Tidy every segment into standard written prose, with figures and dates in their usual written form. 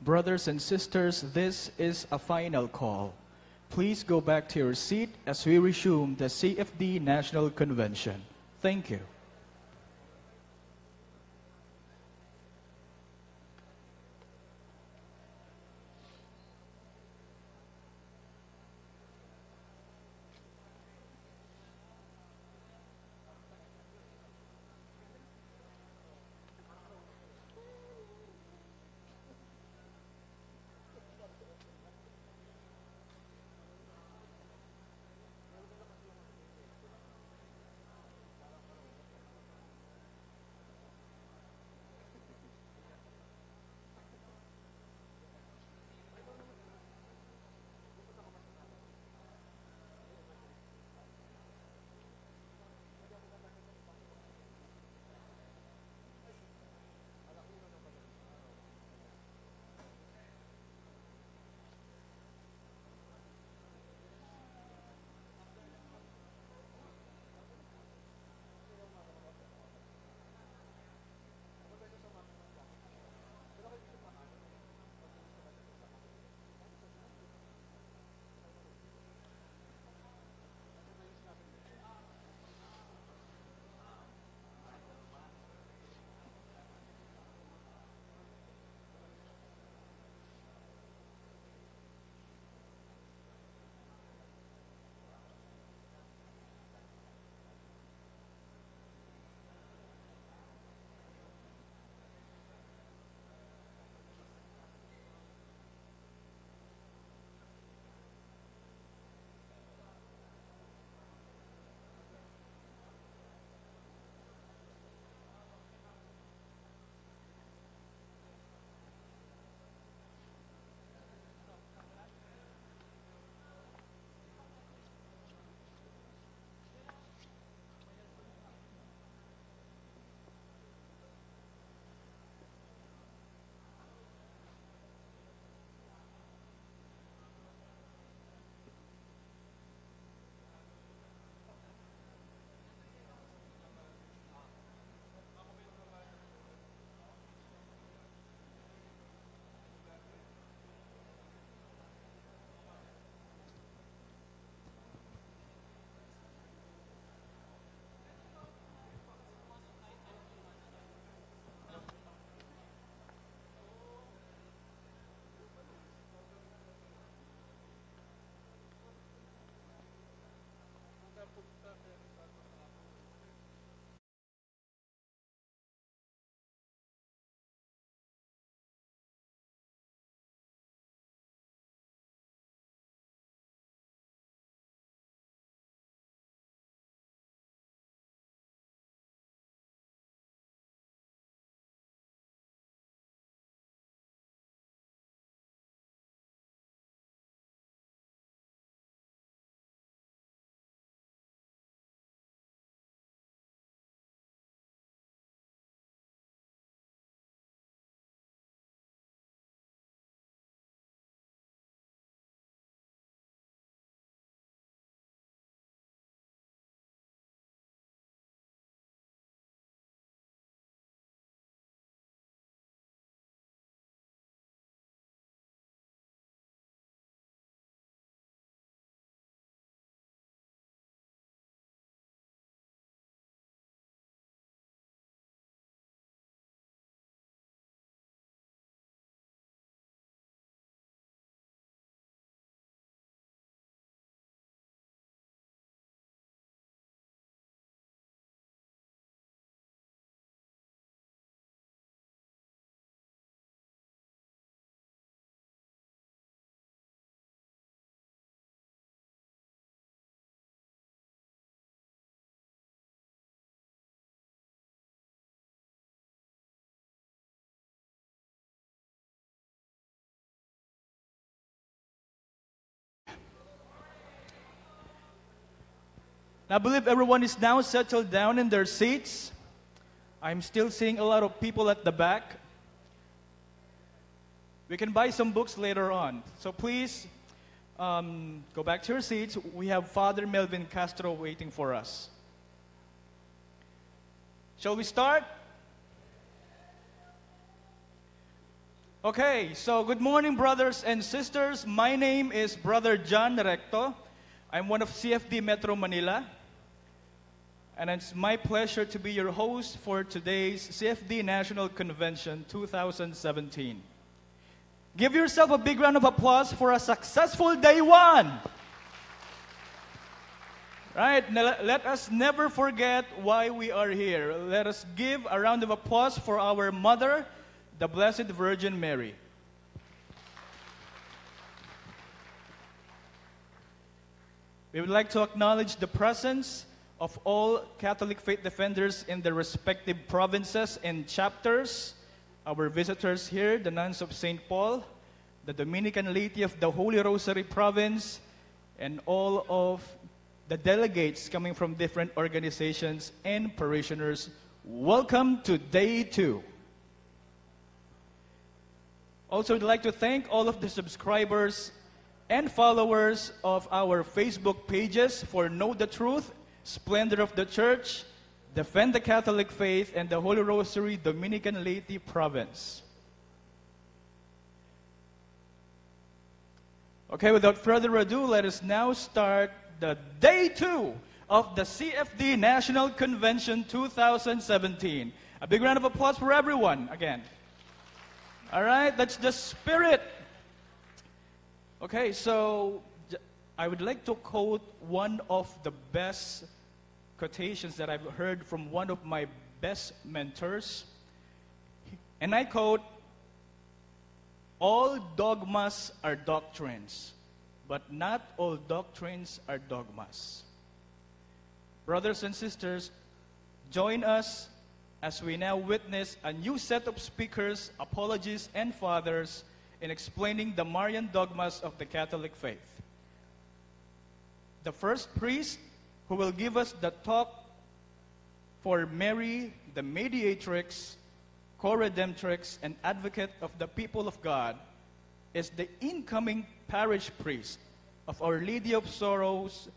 Brothers and sisters, this is a final call. Please go back to your seat as we resume the CFD National Convention. Thank you. I believe everyone is now settled down in their seats. I'm still seeing a lot of people at the back. We can buy some books later on. So please go back to your seats. We have Father Melvin Castro waiting for us. Shall we start? Okay, so good morning, brothers and sisters. My name is Brother John Recto. I'm one of CFD Metro Manila. And it's my pleasure to be your host for today's CFD National Convention 2017. Give yourself a big round of applause for a successful day one. Right, let us never forget why we are here. Let us give a round of applause for our mother, the Blessed Virgin Mary. We would like to acknowledge the presence of all Catholic faith defenders in their respective provinces and chapters, our visitors here, the nuns of St. Paul, the Dominican laity of the Holy Rosary Province, and all of the delegates coming from different organizations and parishioners. Welcome to Day 2. Also, I'd like to thank all of the subscribers and followers of our Facebook pages for Know the Truth, Splendor of the Church, Defend the Catholic Faith, and the Holy Rosary Dominican Laity Province. Okay, without further ado, let us now start the Day 2 of the CFD National Convention 2017. A big round of applause for everyone again. All right, that's the spirit. Okay, so I would like to quote one of the best quotations that I've heard from one of my best mentors. And I quote, "All dogmas are doctrines, but not all doctrines are dogmas." Brothers and sisters, join us as we now witness a new set of speakers, apologists, and fathers in explaining the Marian dogmas of the Catholic faith. The first priest who will give us the talk for Mary, the mediatrix, co-redemptrix, and advocate of the people of God, is the incoming parish priest of Our Lady of Sorrows,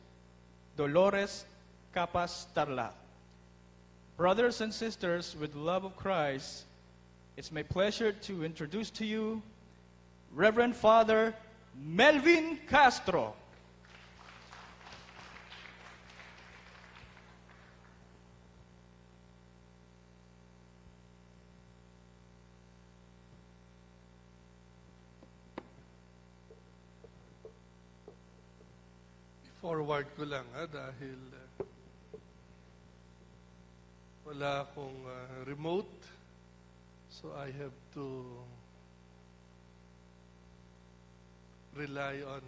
Dolores Capas Tarlac. Brothers and sisters, with the love of Christ, it's my pleasure to introduce to you Reverend Father Melvin Castro. Forward ko lang dahil wala akong remote, so I have to rely on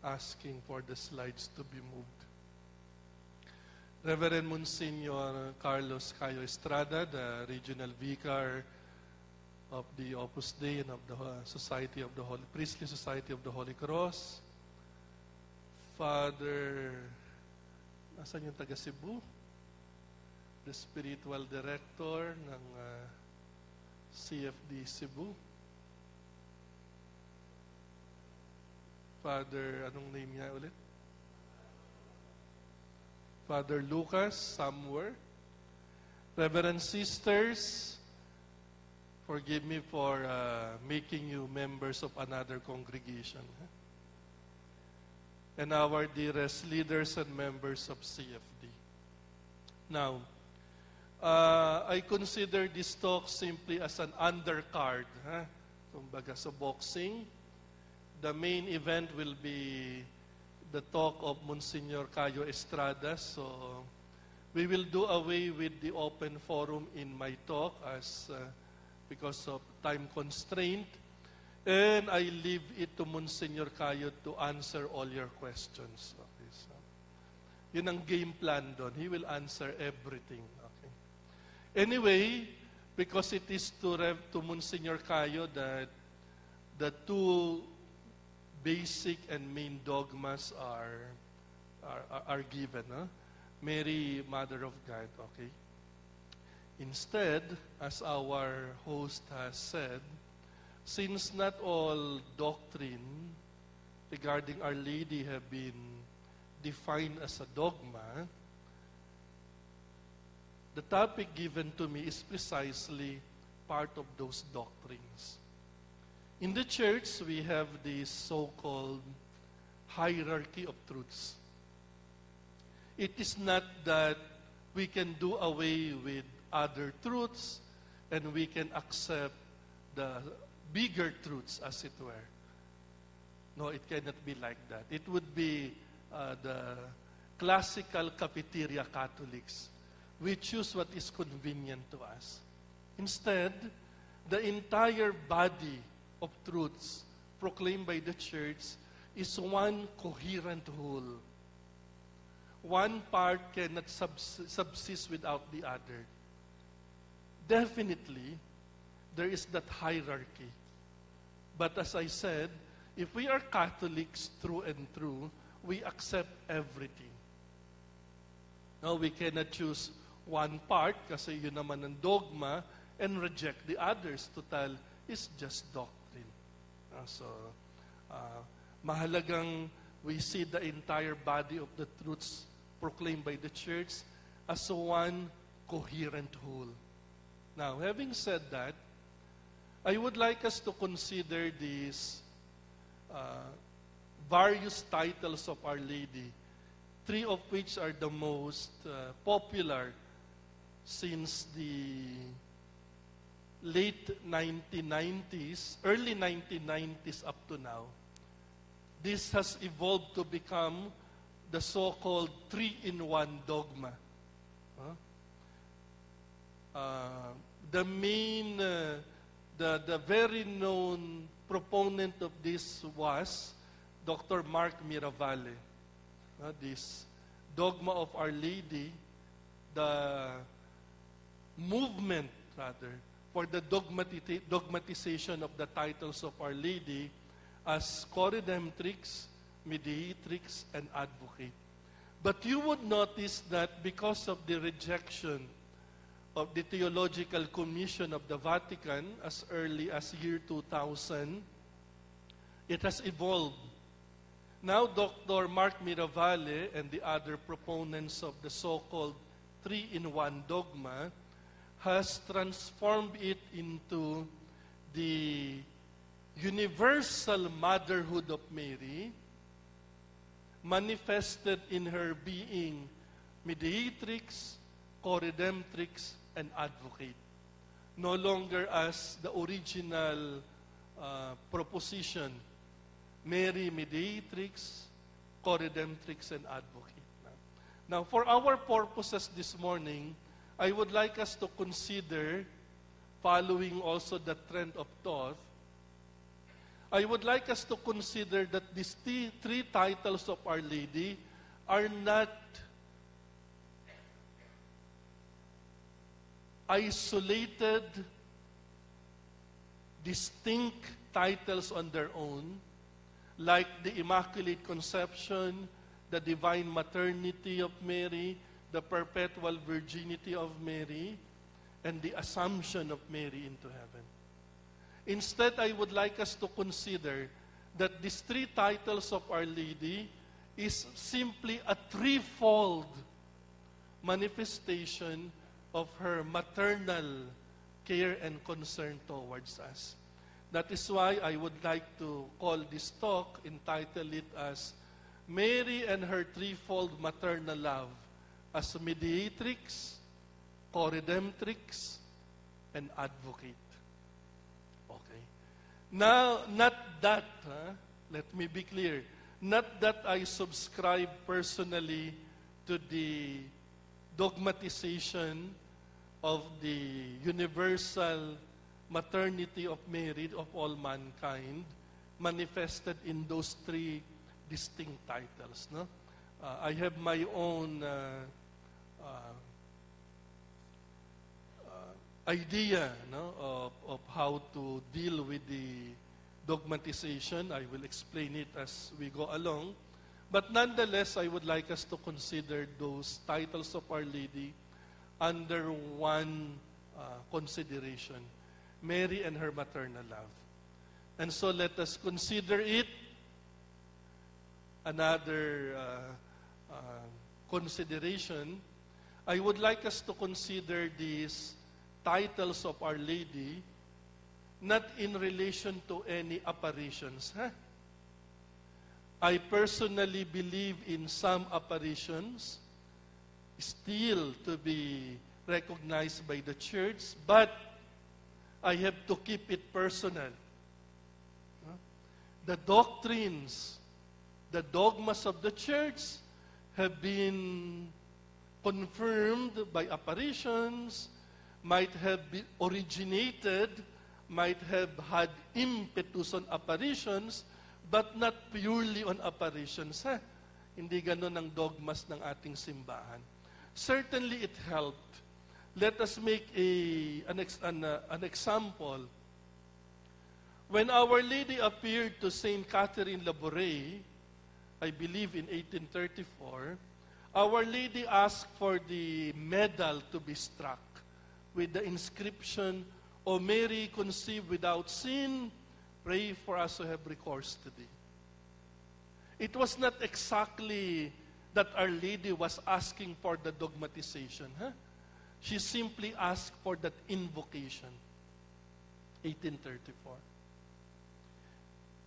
asking for the slides to be moved. Reverend Monsignor Carlos Cayo Estrada, the Regional Vicar of the Opus Dei and of the Society of the Holy Priestly Society of the Holy Cross, Father, nasan yung taga Cebu? The Spiritual Director ng CFD Cebu. Father, anong name niya ulit? Father Lucas, somewhere. Reverend Sisters, forgive me for making you members of another congregation. And our dearest leaders and members of CFD. Now, I consider this talk simply as an undercard. Kumbaga sa boxing, the main event will be the talk of Monsignor Cayo Estrada. So, we will do away with the open forum in my talk as because of time constraint. And I leave it to Monsignor Cayo to answer all your questions. Okay, so, yun ang game plan doon. He will answer everything. Okay. Anyway, because it is to Monsignor Cayo that the two basic and main dogmas are given. Mary, Mother of God. Okay. Instead, as our host has said, since not all doctrine regarding Our Lady have been defined as a dogma, the topic given to me is precisely part of those doctrines. In the church, we have this so-called hierarchy of truths. It is not that we can do away with other truths and we can accept the bigger truths, as it were. No, it cannot be like that. It would be the classical cafeteria Catholics. We choose what is convenient to us. Instead, the entire body of truths proclaimed by the church is one coherent whole. One part cannot subsist without the other. Definitely, there is that hierarchy. But as I said, if we are Catholics through and through, we accept everything. No, we cannot choose one part kasi yun naman ang dogma and reject the others. Total, it's just doctrine. Mahalagang we see the entire body of the truths proclaimed by the church as one coherent whole. Now, having said that, I would like us to consider these various titles of Our Lady, three of which are the most popular since the late 1990s, early 1990s up to now. This has evolved to become the so-called three-in-one dogma. The main, the very known proponent of this was Dr. Mark Miravalle. This dogma of Our Lady, the movement, rather, for the dogmatization of the titles of Our Lady as co-redemptrix, mediatrix, and advocate. But you would notice that because of the rejection of the Theological Commission of the Vatican as early as year 2000, it has evolved. Now, Dr. Mark Miravalle and the other proponents of the so-called three-in-one dogma has transformed it into the universal motherhood of Mary, manifested in her being mediatrix, co-redemptrix, and advocate. No longer as the original proposition, Mary mediatrix, co-redemptrix, and advocate. Now, for our purposes this morning, I would like us to consider, following also the trend of thought, I would like us to consider that these three titles of Our Lady are not isolated, distinct titles on their own, like the Immaculate Conception, the Divine Maternity of Mary, the Perpetual Virginity of Mary, and the Assumption of Mary into heaven. Instead, I would like us to consider that these three titles of Our Lady is simply a threefold manifestation of her maternal care and concern towards us. That is why I would like to call this talk, entitle it as Mary and her threefold maternal love as mediatrix, co-redemptrix, and advocate. Okay. Now, not that, let me be clear, not that I subscribe personally to the dogmatization of the universal maternity of Mary of all mankind, manifested in those three distinct titles. No? I have my own idea, no, of how to deal with the dogmatization. I will explain it as we go along. But nonetheless, I would like us to consider those titles of Our Lady under one consideration, Mary and her maternal love. And so let us consider it another consideration. I would like us to consider these titles of Our Lady not in relation to any apparitions. I personally believe in some apparitions still to be recognized by the church, but I have to keep it personal. The doctrines, the dogmas of the church have been confirmed by apparitions, might have been originated, might have had impetus on apparitions, but not purely on apparitions. Hindi ganun ang dogmas ng ating simbahan. Certainly it helped. Let us make an example. When Our Lady appeared to Saint Catherine Labouré, I believe in 1834, Our Lady asked for the medal to be struck with the inscription, O Mary conceived without sin, pray for us who have recourse to thee. It was not exactly that Our Lady was asking for the dogmatization. She simply asked for that invocation. 1834.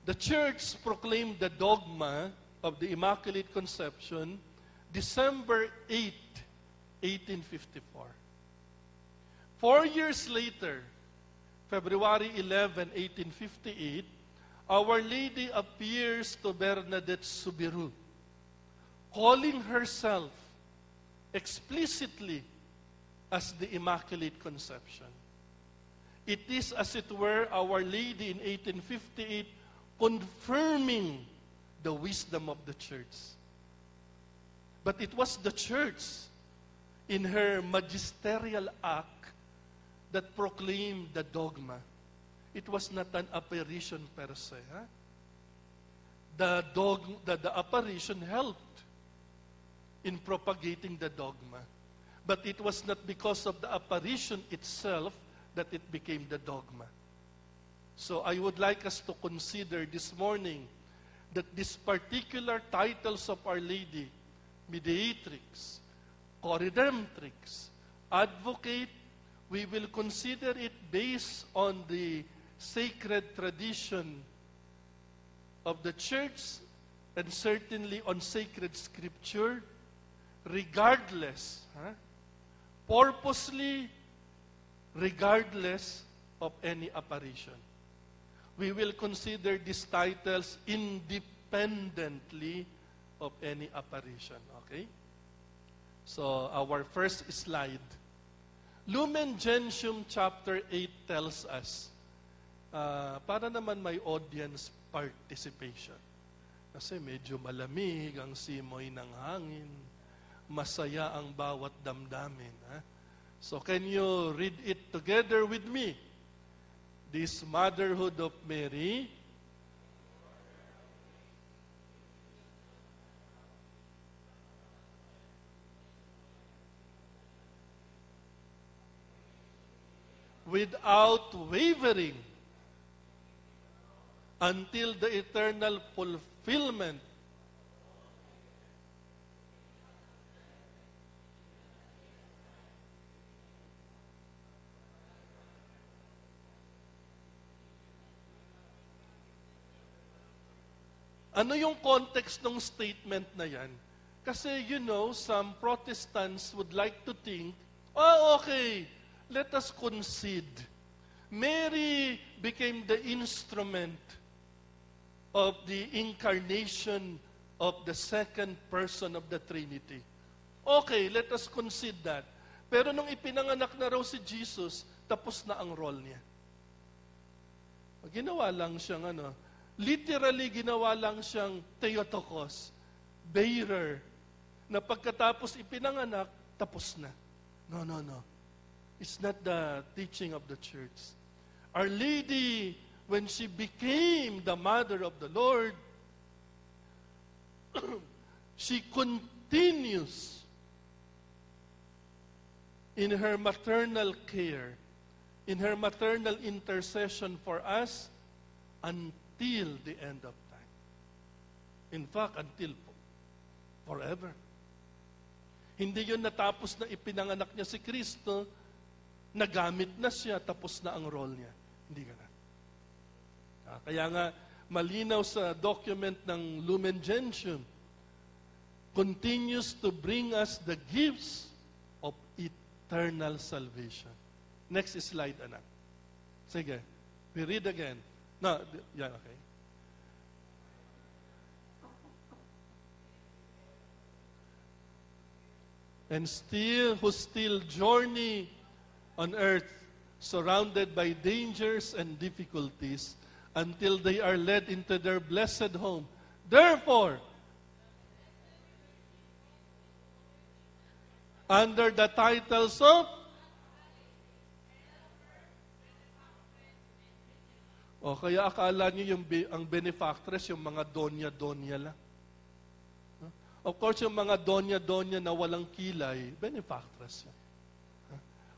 The Church proclaimed the dogma of the Immaculate Conception December 8, 1854. 4 years later, February 11, 1858, Our Lady appears to Bernadette Soubirous, calling herself explicitly as the Immaculate Conception. It is, as it were, Our Lady in 1858 confirming the wisdom of the Church. But it was the Church, in her magisterial act, that proclaimed the dogma. It was not an apparition per se. The apparition helped in propagating the dogma. But it was not because of the apparition itself that it became the dogma. So I would like us to consider this morning that these particular titles of Our Lady, Mediatrix, Co-Redemptrix, Advocate, we will consider it based on the sacred tradition of the Church and certainly on sacred Scripture, regardless, purposely, regardless of any apparition. We will consider these titles independently of any apparition. Okay? So, our first slide. Lumen Gentium chapter 8 tells us, para naman may audience participation. Kasi medyo malamig ang simoy ng hangin, masaya ang bawat damdamin. So can you read it together with me? This motherhood of Mary, without wavering, until the eternal fulfillment Ano yung context ng statement na yan? Kasi, some Protestants would like to think, okay, let us concede. Mary became the instrument of the incarnation of the second person of the Trinity. Okay, let us concede that. Pero nung ipinanganak na raw si Jesus, tapos na ang role niya. Ginawa lang siyang literally ginawa lang siyang Theotokos, bearer, na pagkatapos ipinanganak, tapos na. No. It's not the teaching of the Church. Our Lady, when she became the mother of the Lord, she continues in her maternal care, in her maternal intercession for us until the end of time. In fact, until forever. Hindi yun natapos na ipinanganak niya si Kristo, nagamit na siya, tapos na ang role niya. Hindi ganun. Kaya nga, malinaw sa document ng Lumen Gentium, continues to bring us the gifts of eternal salvation. Next slide, anak. Sige, we read again. No, yan, okay. And who still journey on earth, surrounded by dangers and difficulties, until they are led into their blessed home. Therefore, under the titles of kaya akala niyo ang benefactress, yung mga donya-donya lang. Of course, yung mga donya-donya na walang kilay, benefactress yan.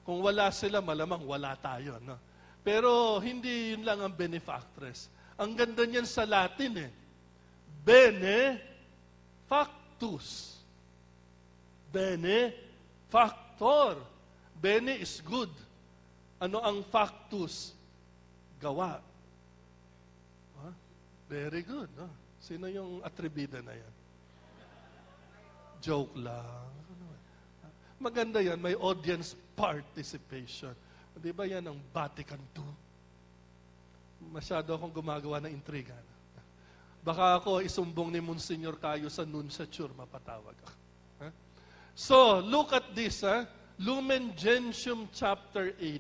Kung wala sila, malamang wala tayo. No? Pero hindi yun lang ang benefactress. Ang ganda niyan sa Latin eh. Benefactus. Benefactor. Bene is good. Ano ang factus? Gawa. Very good. No? Sino yung atribida na yan? Joke lang. Maganda yan, may audience participation. Di ba yan ang Vatican II? Masyado akong gumagawa ng intriga. Baka ako isumbong ni Monsignor Cayo sa nunciature, mapatawag ako. So, look at this. Lumen Gentium chapter 8.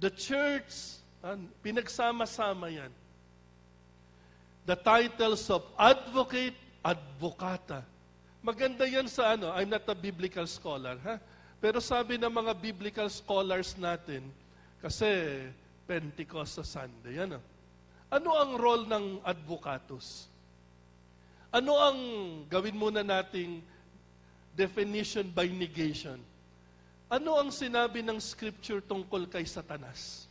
The church, pinagsama-sama yan. The titles of advocate, advocata. Maganda yan sa I'm not a biblical scholar, Pero sabi ng mga biblical scholars natin, kasi Pentecost sa Sunday, ano ang role ng advocatus? Ano ang gawin muna nating definition by negation? Ano ang sinabi ng Scripture tungkol kay Satanas?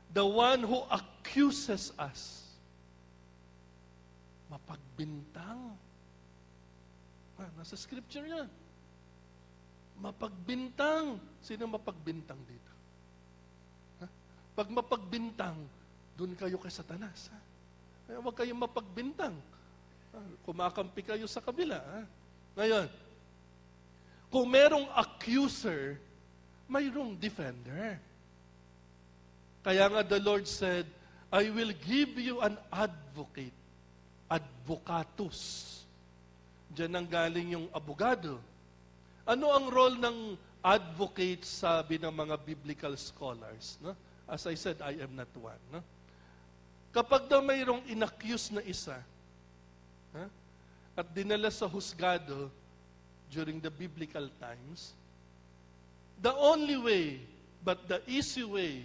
The one who accuses us. Mapagbintang. Nasa Scripture yan. Mapagbintang. Sino mapagbintang dito? Pag mapagbintang, dun kayo kay Satanas. Kaya huwag kayong mapagbintang. Kumakampi kayo sa kabila. Ngayon, kung merong accuser, mayroong defender. Kaya nga the Lord said, I will give you an advocate. Advocatus. Diyan ang galing yung abogado. Ano ang role ng advocate, sabi ng mga biblical scholars? No? As I said, I am not one. No? Kapag daw mayroong inaccuse na isa, at dinala sa husgado during the biblical times, the only way, but the easy way,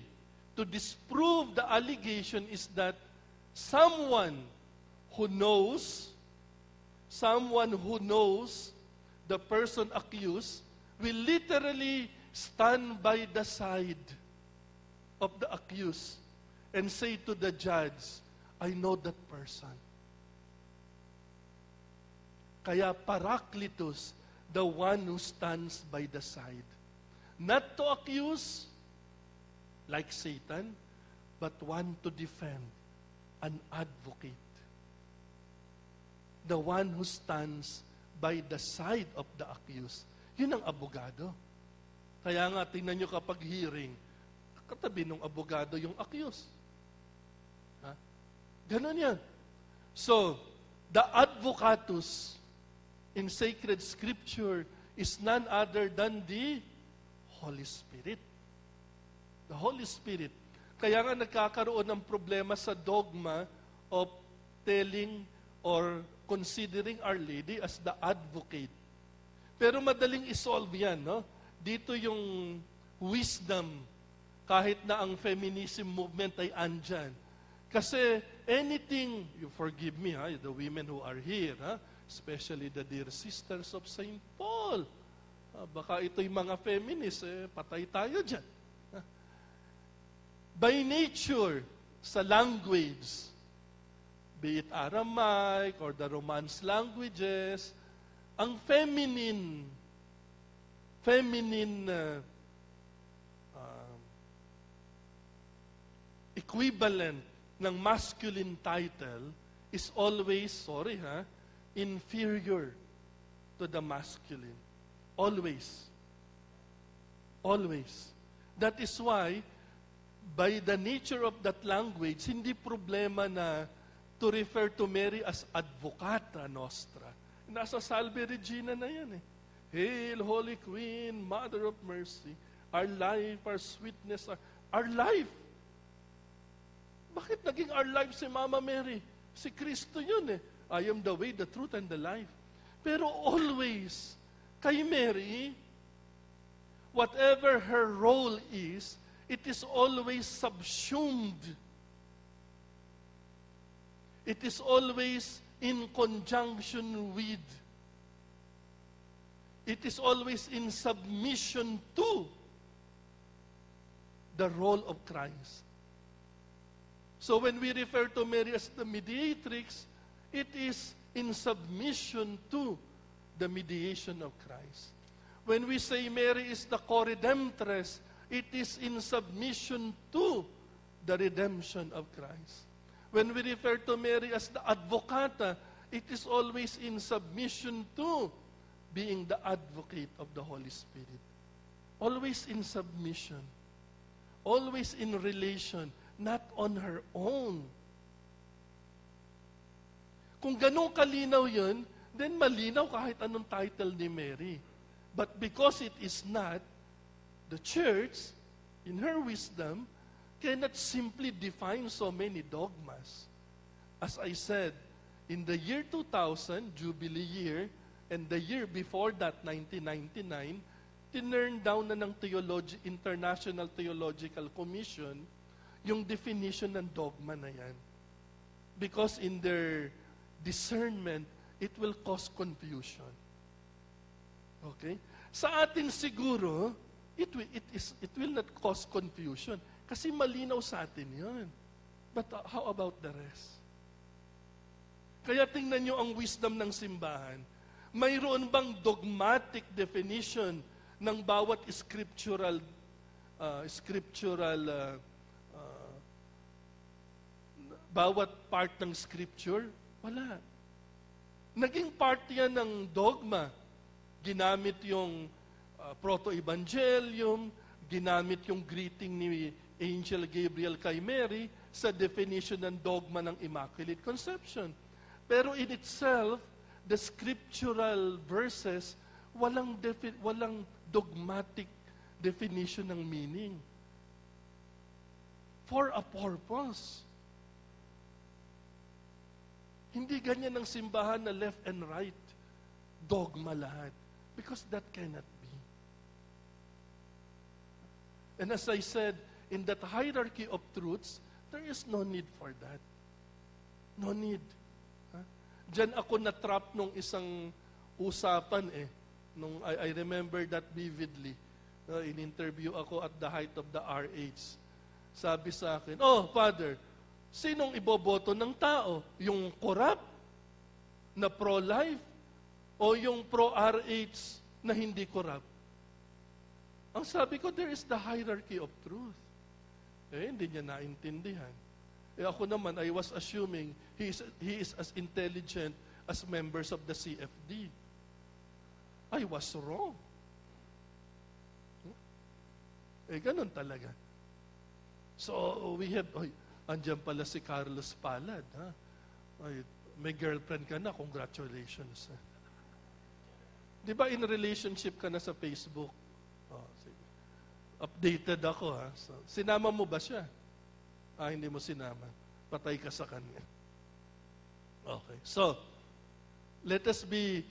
to disprove the allegation is that someone who knows the person accused will literally stand by the side of the accused and say to the judge, I know that person. Kaya Parakletos, the one who stands by the side. Not to accuse, like Satan, but one to defend, an advocate. The one who stands by the side of the accused. Yun ang abogado. Kaya nga, tingnan nyo kapag hearing, katabi ng abogado yung accused. Ganon yan. So, the advocatus in sacred scripture is none other than the Holy Spirit. The Holy Spirit. Kaya nga nagkakaroon ng problema sa dogma of telling or considering Our Lady as the advocate. Pero madaling isolve yan, no? Dito yung wisdom, kahit na ang feminism movement ay andyan. Kasi anything, you forgive me, the women who are here, especially the dear sisters of St. Paul. Baka ito'y mga feminists, patay tayo dyan. By nature, sa language, be it Aramaic or the Romance languages, ang feminine equivalent ng masculine title is always, inferior to the masculine. Always. Always. That is why, by the nature of that language, hindi problema na to refer to Mary as Advocata Nostra. Nasa Salve Regina na yan eh. Hail, Holy Queen, Mother of Mercy, our life, our sweetness, our life. Bakit naging our life si Mama Mary? Si Kristo yun eh. I am the way, the truth, and the life. Pero always, kay Mary, whatever her role is, it is always subsumed. It is always in conjunction with. It is always in submission to the role of Christ. So when we refer to Mary as the mediatrix, it is in submission to the mediation of Christ. When we say Mary is the co-redemptress, it is in submission to the redemption of Christ. When we refer to Mary as the Advocata, it is always in submission to being the advocate of the Holy Spirit. Always in submission. Always in relation, not on her own. Kung ganun kalinaw yun, then malinaw kahit anong title ni Mary. But because it is not, the church, in her wisdom, cannot simply define so many dogmas. As I said, in the year 2000, Jubilee year, and the year before that, 1999, tinurn down na ng International Theological Commission yung definition ng dogma na yan. Because in their discernment, it will cause confusion. Okay? Sa atin siguro, it will not cause confusion. Kasi malinaw sa atin yun. But how about the rest? Kaya tingnan nyo ang wisdom ng simbahan. Mayroon bang dogmatic definition ng bawat scriptural bawat part ng scripture? Wala. Naging part yan ng dogma. Ginamit yung proto-evangelium, ginamit yung greeting ni Angel Gabriel kay Mary sa definition ng dogma ng Immaculate Conception. Pero in itself, the scriptural verses, walang dogmatic definition ng meaning. For a purpose. Hindi ganyan ang simbahan na left and right. Dogma lahat. Because that cannot be. And as I said, in that hierarchy of truths, there is no need for that. No need. Diyan ako na-trap nung isang usapan I remember that vividly. In-interview ako at the height of the RH. Sabi sa akin, Father, sinong iboboto ng tao? Yung corrupt na pro-life o yung pro-RH na hindi corrupt? Ang sabi ko, there is the hierarchy of truth. Hindi niya naintindihan. Ako naman, I was assuming he is as intelligent as members of the CFD. I was wrong. Ganun talaga. So, we have, andyan pala si Carlos Palad. May girlfriend ka na, congratulations. Di ba in relationship ka na sa Facebook? Sige. Updated ako. So, sinama mo ba siya? Hindi mo sinama. Patay ka sa kanya. Okay. So, let us be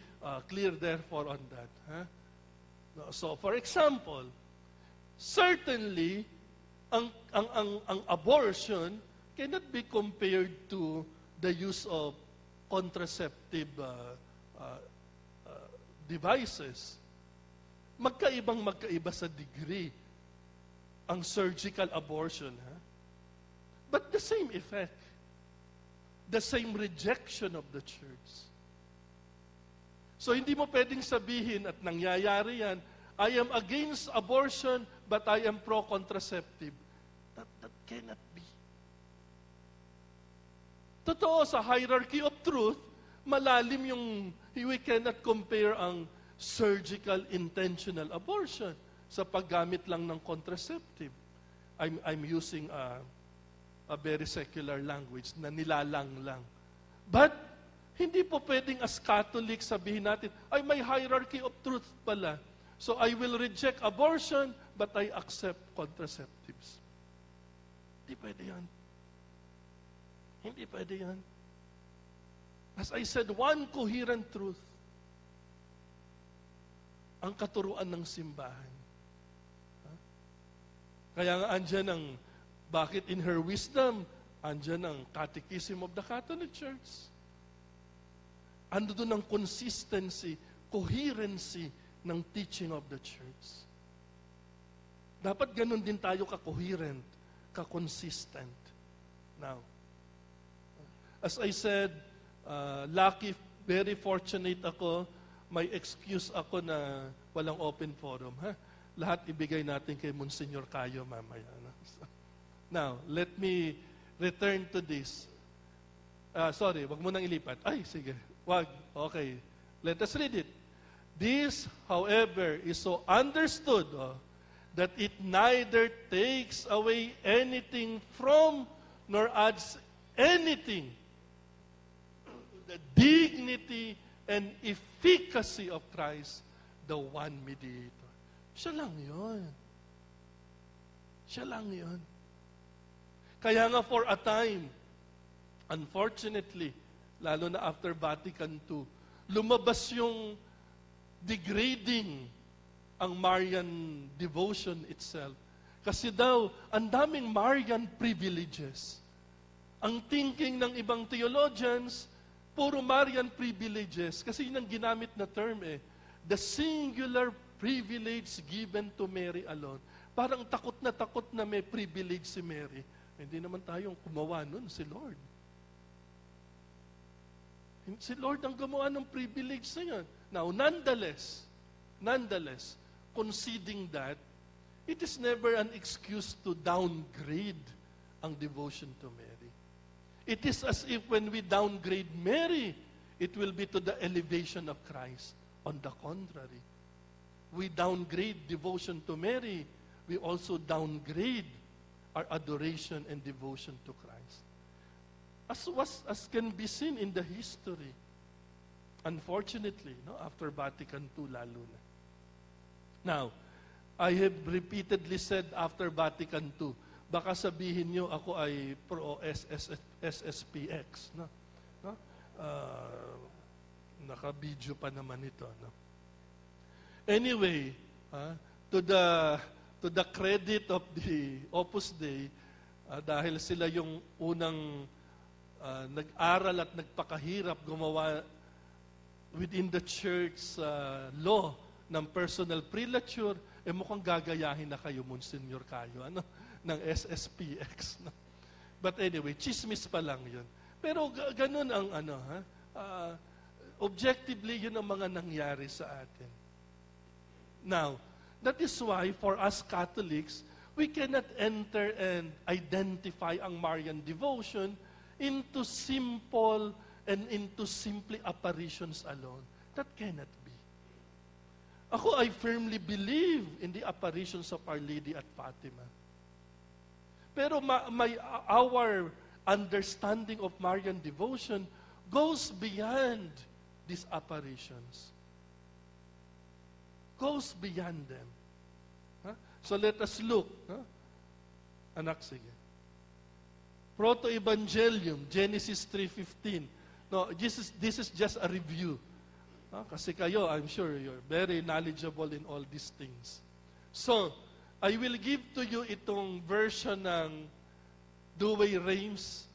clear therefore on that. So, for example, certainly, ang abortion cannot be compared to the use of contraceptive devices. Magkaiba sa degree ang surgical abortion. But the same effect. The same rejection of the church. So hindi mo pwedeng sabihin at nangyayari yan, I am against abortion, but I am pro-contraceptive. That cannot be. Totoo, sa hierarchy of truth, malalim yung, we cannot compare ang surgical intentional abortion sa paggamit lang ng contraceptive. I'm using a very secular language na nilalang lang. But, hindi po pwedeng as Catholic sabihin natin, ay may hierarchy of truth pala. So I will reject abortion, but I accept contraceptives. Hindi pwede yan. Hindi pwede yan. As I said, one coherent truth ang katuruan ng simbahan. Kaya nga andyan ang, bakit in her wisdom, andyan ang Catechism of the Catholic Church. Ando doon ang consistency, coherency ng teaching of the Church. Dapat ganun din tayo ka-coherent, ka-consistent. Now, as I said, lucky, very fortunate ako, may excuse ako na walang open forum. Lahat ibigay natin kay Monsignor Cayo mamaya. Now, let me return to this. Sorry, wag mo nang ilipat. Ay, sige. Wag. Okay. Let us read it. This, however, is so understood that it neither takes away anything from nor adds anything to the dignity and efficacy of Christ, the one mediator. Siya lang yun. Siya lang yun. Kaya nga for a time, unfortunately, lalo na after Vatican II, lumabas yung degrading ang Marian devotion itself. Kasi daw, ang daming Marian privileges. Ang thinking ng ibang theologians, puro Marian privileges. Kasi yun ang ginamit na term The singular privilege given to Mary alone. Parang takot na may privilege si Mary. Hindi naman tayong gumawa nun, si Lord. Si Lord ang gumawa ng privilege na yan. Now, nonetheless, conceding that, it is never an excuse to downgrade ang devotion to Mary. It is as if when we downgrade Mary, it will be to the elevation of Christ. On the contrary, we downgrade devotion to Mary, we also downgrade our adoration and devotion to Christ. As can be seen in the history, unfortunately, after Vatican II lalo na. Now, I have repeatedly said after Vatican II, baka sabihin nyo ako ay pro-SSPX. Naka-video pa naman ito. Anyway, to the credit of the Opus Dei, dahil sila yung unang nag-aral at nagpakahirap gumawa within the church law ng personal prelature, mukhang gagayahin na kayo, Monsignor Cayo, ng SSPX. But anyway, chismis pa lang yun. Pero ganun ang objectively, yun ang mga nangyari sa atin. Now, that is why for us Catholics, we cannot enter and identify ang Marian devotion into simple and into simply apparitions alone. That cannot be. Ako, I firmly believe in the apparitions of Our Lady at Fatima. Pero our understanding of Marian devotion goes beyond these apparitions. Goes beyond them. So let us look. Anak, sige. Proto-Evangelium, Genesis 3:15. No, this is just a review. Kasi kayo, I'm sure you're very knowledgeable in all these things. So, I will give to you itong version ng Douay Rheims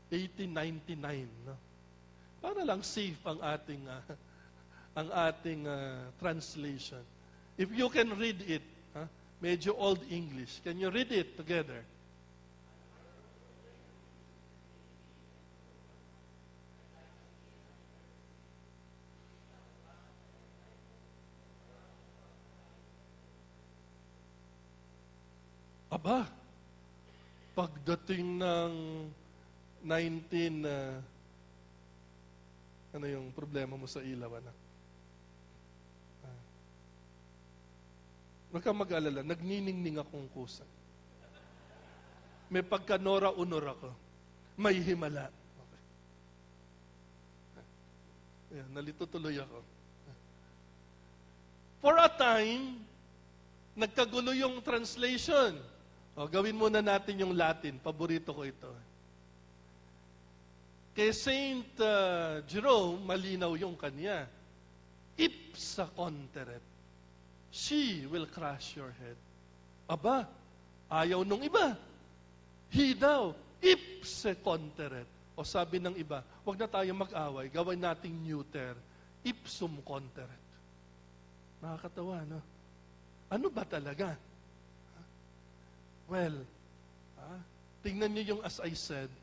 1899. No? Para lang safe ang ating translation. If you can read it, medyo old English. Can you read it together? Aba, pagdating ng ano yung problema mo sa ilaw, anak? Huwag kang mag-alala, nagniningning akong kusa. May pagka-nora-unor ako. May himala. Okay. Ayan, nalito tuloy ako. For a time, nagkagulo yung translation. Gawin muna natin yung Latin. Paborito ko ito. Kay Saint Jerome, malinaw yung kanya. Ipsa conteret. She will crush your head. Aba, ayaw nung iba. He daw, ipse conteret. O sabi ng iba, wag na tayo mag-away, gawin nating neuter. Ipsum conteret. Nakakatawa, no? Ano ba talaga? Well, tingnan niyo yung as I said,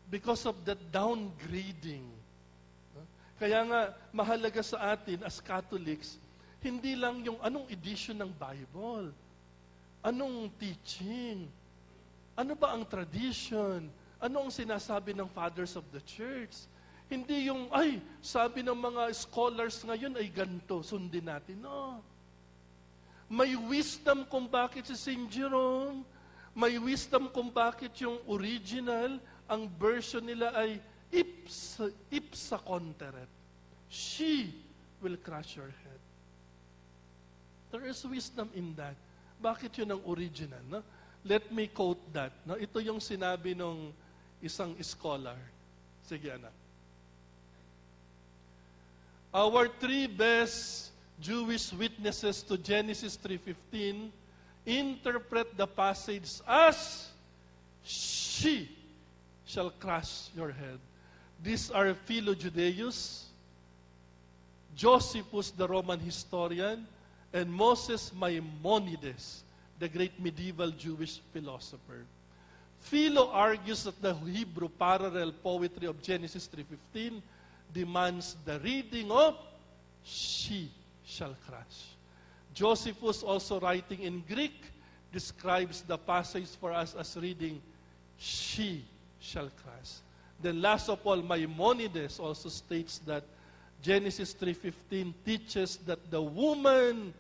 because of that downgrading. Kaya nga, mahalaga sa atin as Catholics, hindi lang yung anong edition ng Bible, anong teaching, ano ba ang tradition, ano ang sinasabi ng fathers of the church. Hindi yung, sabi ng mga scholars ngayon ay ganito, sundin natin. No. May wisdom kung bakit si St. Jerome, may wisdom kung bakit yung original, ang version nila ay ipsa conteret. She will crush your head. There is wisdom in that. Bakit yun ang original? No? Let me quote that. No? Ito yung sinabi ng isang scholar. Sige, anak. Our three best Jewish witnesses to Genesis 3:15 interpret the passage as she shall crush your head. These are Philo Judaeus, Josephus, the Roman historian, and Moses Maimonides, the great medieval Jewish philosopher. Philo argues that the Hebrew parallel poetry of Genesis 3:15 demands the reading of she shall crush. Josephus, also writing in Greek, describes the passage for us as reading she shall crush. Then last of all, Maimonides also states that Genesis 3:15 teaches that the woman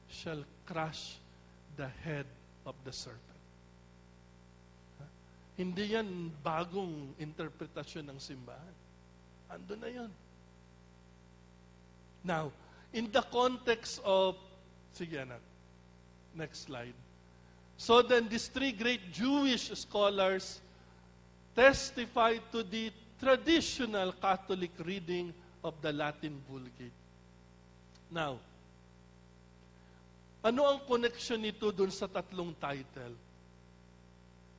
shall crush the head of the serpent. Hindi yan bagong interpretasyon ng simbahan. Ando na yan. Now, in the context of, sige anak, next slide. So then these three great Jewish scholars testify to the traditional Catholic reading of the Latin Vulgate. Now, ano ang connection nito dun sa tatlong title?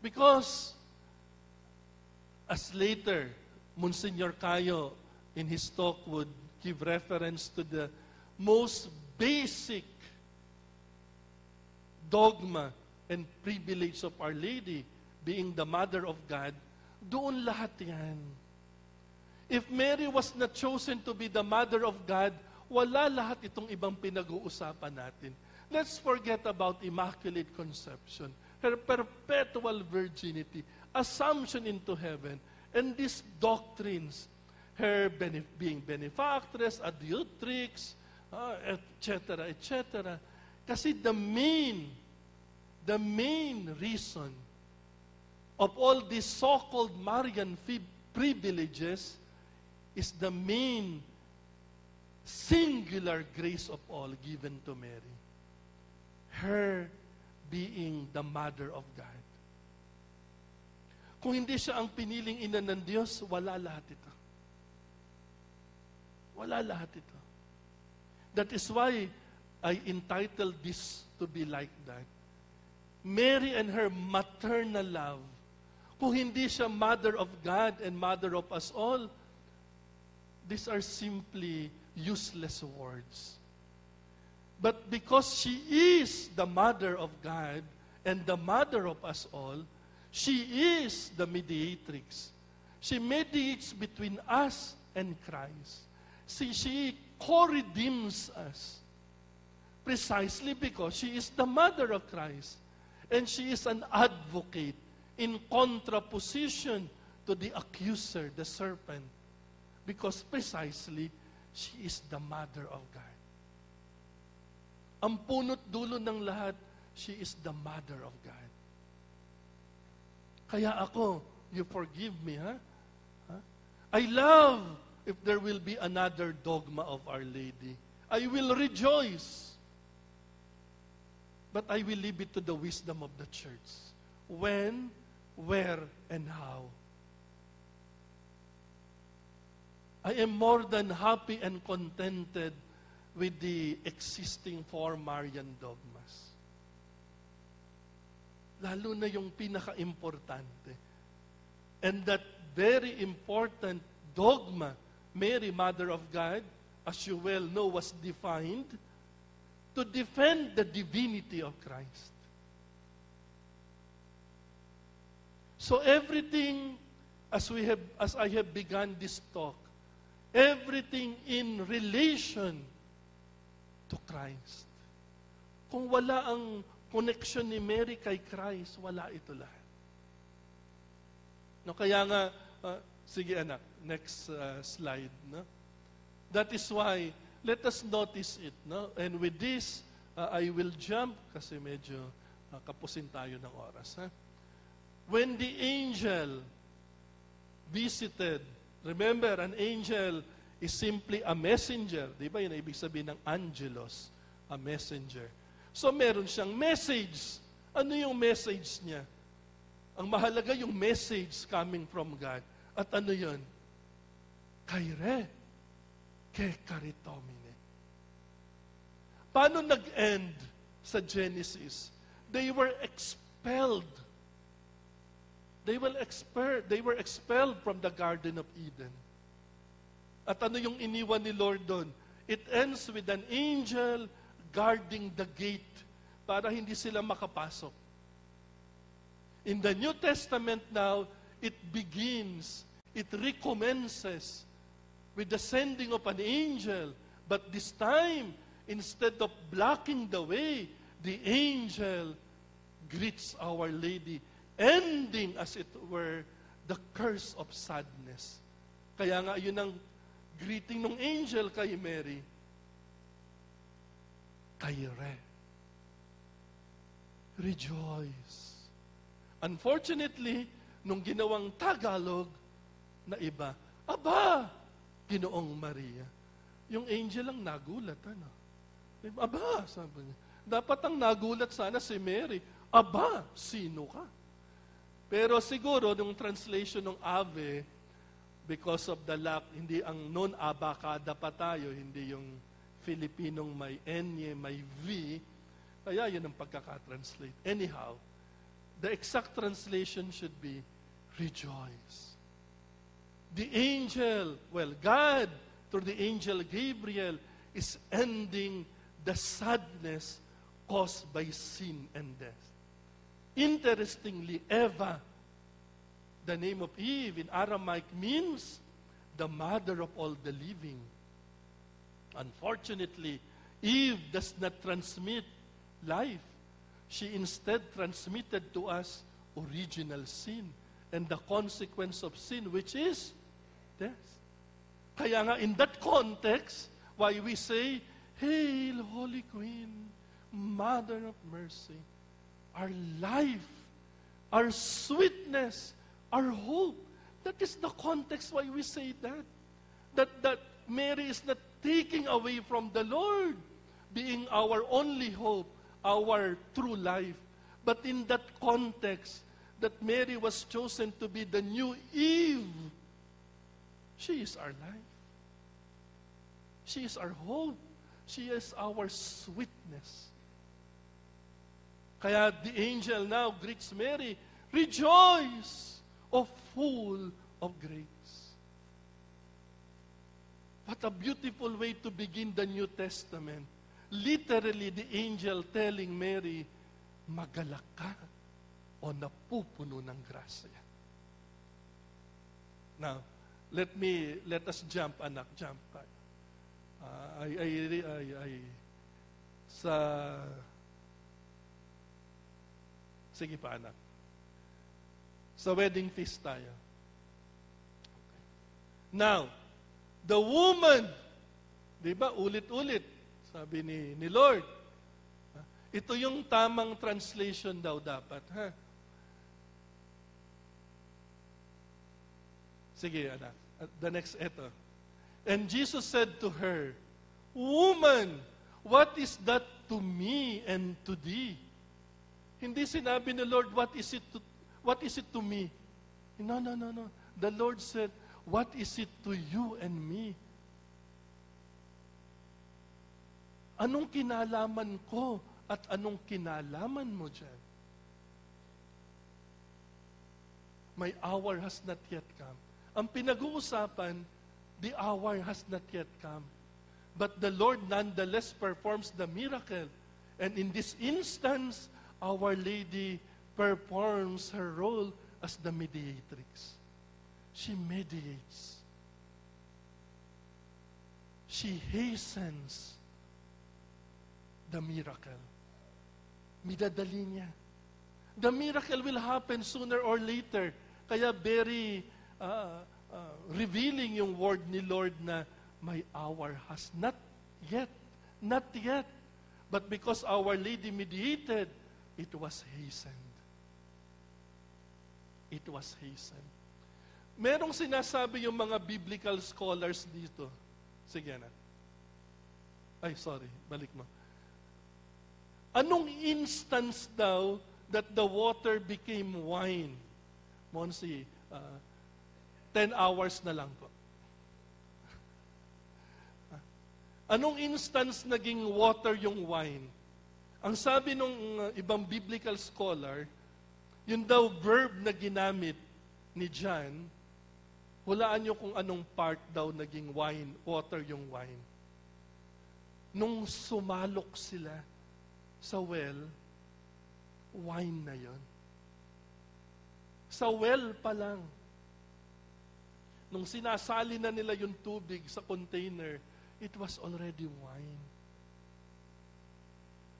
Because, as later, Monsignor Cayo, in his talk, would give reference to the most basic dogma and privilege of Our Lady, being the Mother of God, doon lahat yan. If Mary was not chosen to be the Mother of God, wala lahat itong ibang pinag-uusapan natin. Let's forget about Immaculate Conception, her perpetual virginity, assumption into heaven, and these doctrines, her being benefactress, adultrix, etc., etc. Kasi the main reason of all these so-called Marian privileges is the main singular grace of all given to Mary. Her being the Mother of God. Kung hindi siya ang piniling ina ng Diyos, wala lahat ito. Wala lahat ito. That is why I entitled this to be like that. Mary and her maternal love. Kung hindi siya Mother of God and Mother of us all, these are simply useless words. But because she is the Mother of God and the Mother of us all, she is the mediatrix. She mediates between us and Christ. She co-redeems us precisely because she is the Mother of Christ. And she is an advocate in contraposition to to the accuser, the serpent, because precisely, she is the mother of God. Ang punot dulo ng lahat, she is the mother of God. Kaya ako, you forgive me, ha? I love if there will be another dogma of Our Lady. I will rejoice. But I will leave it to the wisdom of the church. When, where, and how. I am more than happy and contented with the existing four Marian dogmas. Lalo na yung pinaka-importante. And that very important dogma, Mary, Mother of God, as you well know, was defined to defend the divinity of Christ. So everything, as I have begun this talk, everything in relation to Christ. Kung wala ang connection ni Mary kay Christ, wala ito lahat. No, kaya nga, sige anak, next slide. No? That is why, let us notice it. No? And with this, I will jump, kasi medyo kapusin tayo ng oras. Ha? When the angel visited, remember, an angel is simply a messenger. Di ba yun ang ibig sabihin ng angelos? A messenger. So meron siyang message. Ano yung message niya? Ang mahalaga yung message coming from God. At ano yun? Kaire, ke karitomine. Paano nag-end sa Genesis? They were expelled. They were expelled from the Garden of Eden. At ano yung iniwan ni Lord doon? It ends with an angel guarding the gate para hindi sila makapasok. In the New Testament now, it begins, it recommences with the sending of an angel. But this time, instead of blocking the way, the angel greets Our Lady, ending, as it were, the curse of sadness. Kaya nga, yun ang greeting ng angel kay Mary. Kaire. Rejoice. Unfortunately, nung ginawang Tagalog na iba, aba, Ginoong Maria. Yung angel ang nagulat, ano? Aba, sabi niya. Dapat ang nagulat sana si Mary. Aba, sino ka? Pero siguro, nung translation ng Ave, because of the lack, hindi ang non-abacada pa tayo, hindi yung Filipinong may N, may V, kaya yun ang pagkakatranslate. Anyhow, the exact translation should be, rejoice. The angel, well, God, through the angel Gabriel, is ending the sadness caused by sin and death. Interestingly, Eva, the name of Eve in Aramaic means the mother of all the living. Unfortunately, Eve does not transmit life. She instead transmitted to us original sin and the consequence of sin, which is death. Kaya nga, in that context, why we say, Hail, Holy Queen, Mother of Mercy, our life, our sweetness, our hope. That is the context why we say that. That Mary is not taking away from the Lord, being our only hope, our true life. But in that context, that Mary was chosen to be the new Eve. She is our life. She is our hope. She is our sweetness. Kaya the angel now greets Mary, Rejoice, O full of grace. What a beautiful way to begin the New Testament. Literally, the angel telling Mary, magalak ka o napupuno ng grasya. Now, let us jump, anak, jump. Sige pa, anak. Sa wedding feast tayo. Now, the woman, di ba, ulit-ulit, sabi ni Lord, ito yung tamang translation daw dapat. Ha? Sige, anak. The next, eto. And Jesus said to her, Woman, what is that to me and to thee? Hindi sinabi ni Lord, what is it to me? No. The Lord said, what is it to you and me? Anong kinalaman ko at anong kinalaman mo dyan? My hour has not yet come. Ang pinag-uusapan, the hour has not yet come. But the Lord nonetheless performs the miracle. And in this instance, Our Lady performs her role as the mediatrix. She mediates. She hastens the miracle. Midadali niya. The miracle will happen sooner or later. Kaya very revealing yung word ni Lord na my hour has not yet. But because Our Lady mediated, it was hastened. It was hastened. Merong sinasabi yung mga biblical scholars dito. Sige na. Ay, sorry. Balik mo. Anong instance daw that the water became wine? Monsi, 10 hours na lang po. Anong instance naging water yung wine? Ang sabi nung ibang biblical scholar, yun daw verb na ginamit ni John, hulaan nyo kung anong part daw naging wine, water yung wine. Nung sumalok sila sa well, wine na yon. Sa well pa lang. Nung sinasali na nila yung tubig sa container, it was already wine.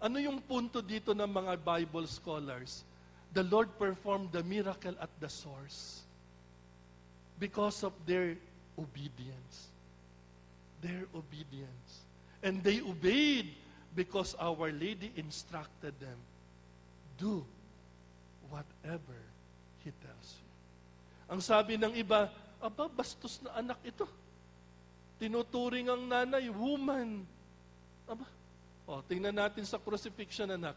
Ano yung punto dito ng mga Bible scholars? The Lord performed the miracle at the source because of their obedience. Their obedience. And they obeyed because Our Lady instructed them, do whatever He tells you. Ang sabi ng iba, aba, bastos na anak ito. Tinuturing ang nanay, woman. Aba, tingnan natin sa crucifixion, anak.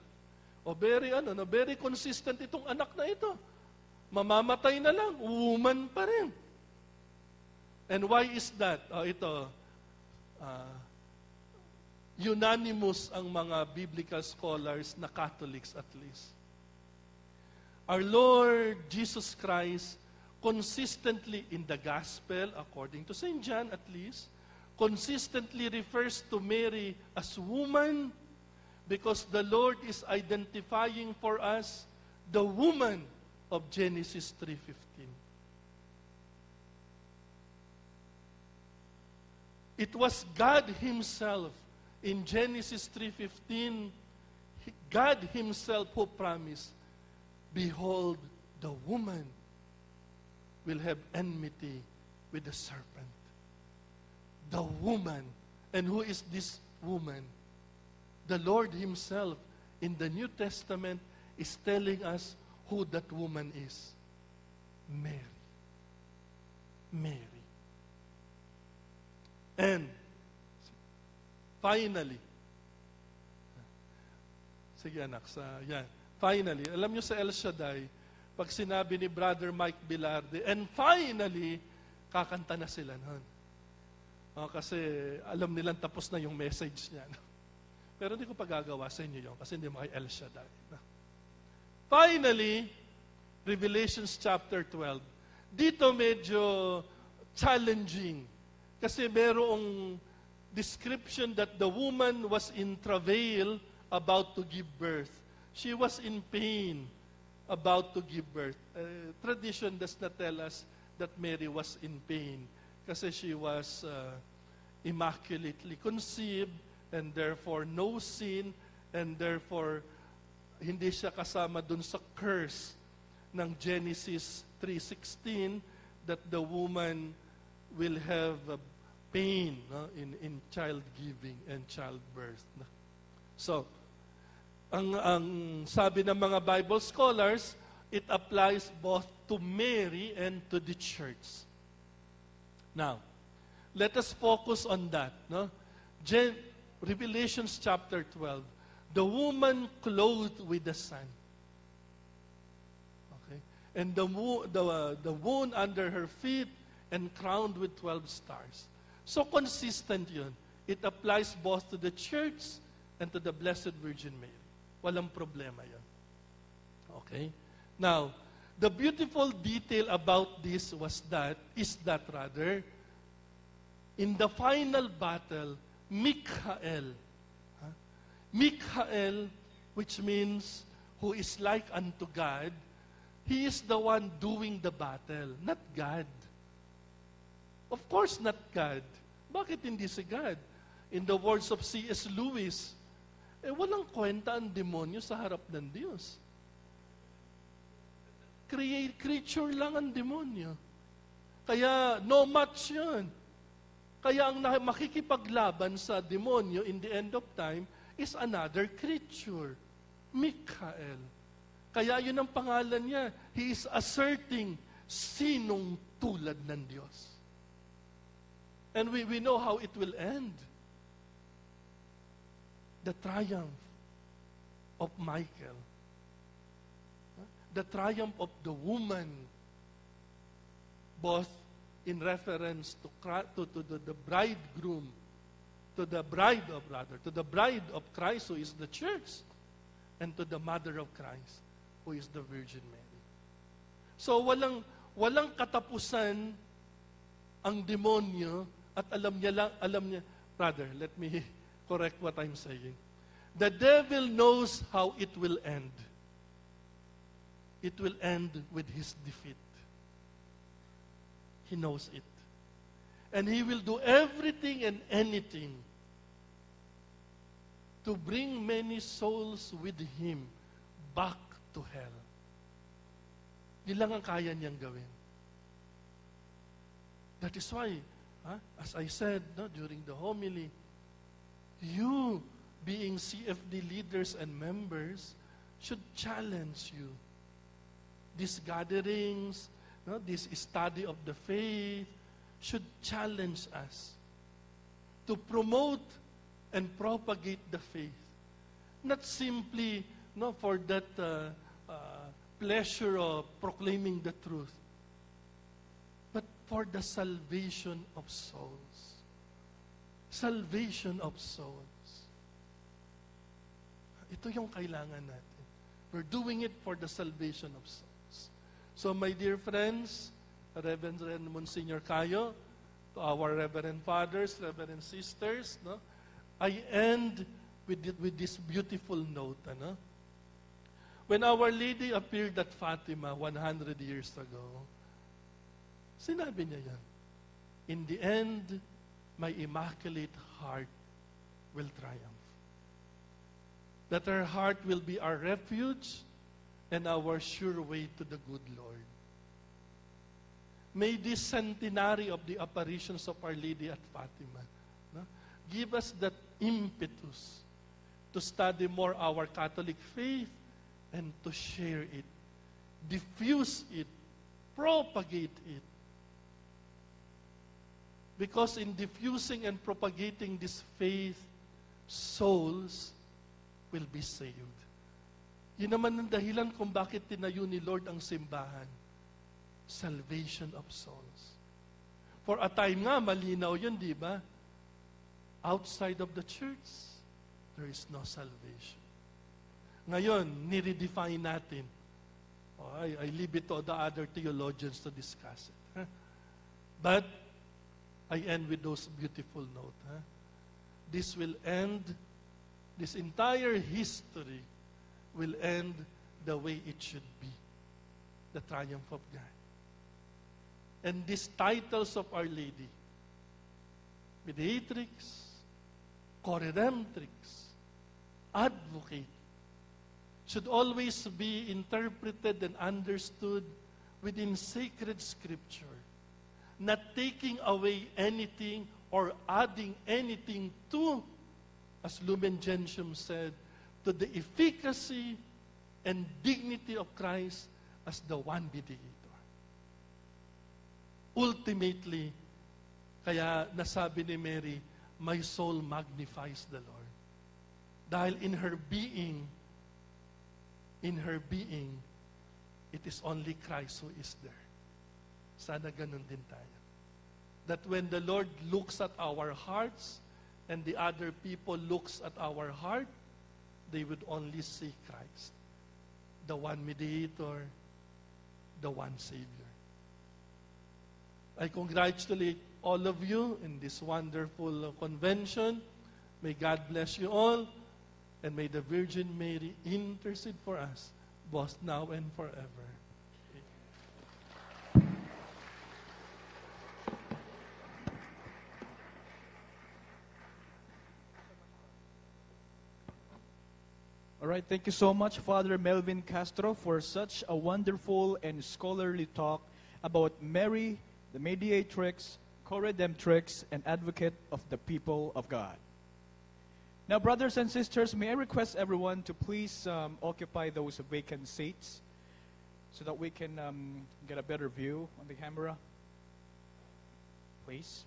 Very consistent itong anak na ito. Mamamatay na lang, woman pa rin. And why is that? Unanimous ang mga biblical scholars na Catholics at least. Our Lord Jesus Christ consistently in the gospel, according to St. John at least, consistently refers to Mary as woman because the Lord is identifying for us the woman of Genesis 3:15. It was God Himself in Genesis 3:15, God Himself who promised, behold, the woman will have enmity with the serpent. The woman. And who is this woman? The Lord Himself in the New Testament is telling us who that woman is. Mary. Mary. And finally, sige anak, finally, alam nyo sa El Shaddai, pag sinabi ni Brother Mike Bilarde, and finally, kakanta na sila nun. Kasi alam nilang tapos na yung message niya. Pero hindi ko pagagawa sa inyo yun kasi hindi mo kay El Shaddai. Finally, Revelations chapter 12. Dito medyo challenging kasi merong description that the woman was in travail about to give birth. She was in pain about to give birth. Tradition does not tell us that Mary was in pain kasi she was immaculately conceived and therefore no sin and therefore hindi siya kasama dun sa curse ng Genesis 3:16 that the woman will have pain, no, in child giving and childbirth. No? So, ang sabi ng mga Bible scholars, it applies both to Mary and to the church. Now, let us focus on that. No? Revelations chapter 12. The woman clothed with the sun. Okay? And the wound under her feet and crowned with 12 stars. So consistent yun. It applies both to the church and to the Blessed Virgin Mary. Walang problema yun. Okay? Now, the beautiful detail about this is that in the final battle, Michael, which means who is like unto God, he is the one doing the battle, not God. Of course, not God. Bakit hindi si God? In the words of C.S. Lewis, walang kwenta ang demonyo sa harap ng Diyos. Creature lang ang demonyo. Kaya no match yun. Kaya ang makikipaglaban sa demonyo in the end of time is another creature, Michael. Kaya yun ang pangalan niya. He is asserting sinong tulad ng Diyos. And we know how it will end. The triumph of Michael. The triumph of the woman, both in reference to the bridegroom, to the bride of Christ, who is the church, and to the mother of Christ, who is the Virgin Mary. So walang katapusan ang demonyo at alam niya, brother, let me correct what I'm saying. The devil knows how it will end. It will end with his defeat. He knows it. And he will do everything and anything to bring many souls with him back to hell. Yun lang ang kaya niyang gawin. That is why, as I said during the homily, you, being CFD leaders and members, should challenge you. These gatherings, this study of the faith, should challenge us to promote and propagate the faith. Not simply for that pleasure of proclaiming the truth, but for the salvation of souls. Salvation of souls. Ito yung kailangan natin. We're doing it for the salvation of souls. So my dear friends, Reverend Monsignor Cayo, to our Reverend Fathers, Reverend Sisters, I end with this beautiful note. When Our Lady appeared at Fatima 100 years ago, sinabi niya yan, in the end, my immaculate heart will triumph. That her heart will be our refuge and our sure way to the good Lord. May this centenary of the apparitions of Our Lady at Fatima give us that impetus to study more our Catholic faith and to share it, diffuse it, propagate it. Because in diffusing and propagating this faith, souls will be saved. Yun naman ang dahilan kung bakit tinayo ni Lord ang simbahan. Salvation of souls. For a time nga, malinaw yun, di ba? Outside of the church, there is no salvation. Ngayon, niredefine natin. I leave it to the other theologians to discuss it. But, I end with those beautiful notes. This will end, this entire history will end the way it should be. The triumph of God. And these titles of Our Lady, Mediatrix, Co-Redemptrix, Advocate, should always be interpreted and understood within sacred scripture, not taking away anything or adding anything to, as Lumen Gentium said, to the efficacy and dignity of Christ as the one mediator. Ultimately, kaya nasabi ni Mary, my soul magnifies the Lord. Dahil in her being, it is only Christ who is there. Sana ganun din tayo. That when the Lord looks at our hearts and the other people looks at our heart, they would only see Christ, the one mediator, the one Savior. I congratulate all of you in this wonderful convention. May God bless you all, and may the Virgin Mary intercede for us, both now and forever. All right, thank you so much, Father Melvin Castro, for such a wonderful and scholarly talk about Mary, the mediatrix, co-redemptrix, and advocate of the people of God. Now, brothers and sisters, may I request everyone to please occupy those vacant seats so that we can get a better view on the camera. Please.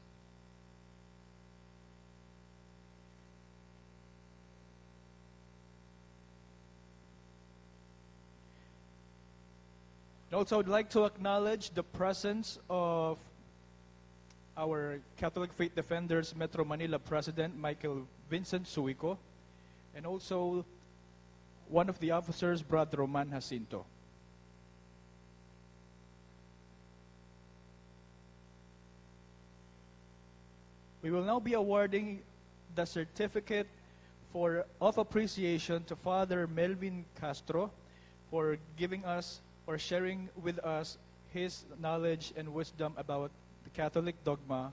Also, I'd like to acknowledge the presence of our Catholic Faith Defenders Metro Manila President, Michael Vincent Suico, and also one of the officers, Brother Roman Jacinto. We will now be awarding the certificate of appreciation to Father Melvin Castro for giving us or sharing with us his knowledge and wisdom about the Catholic dogma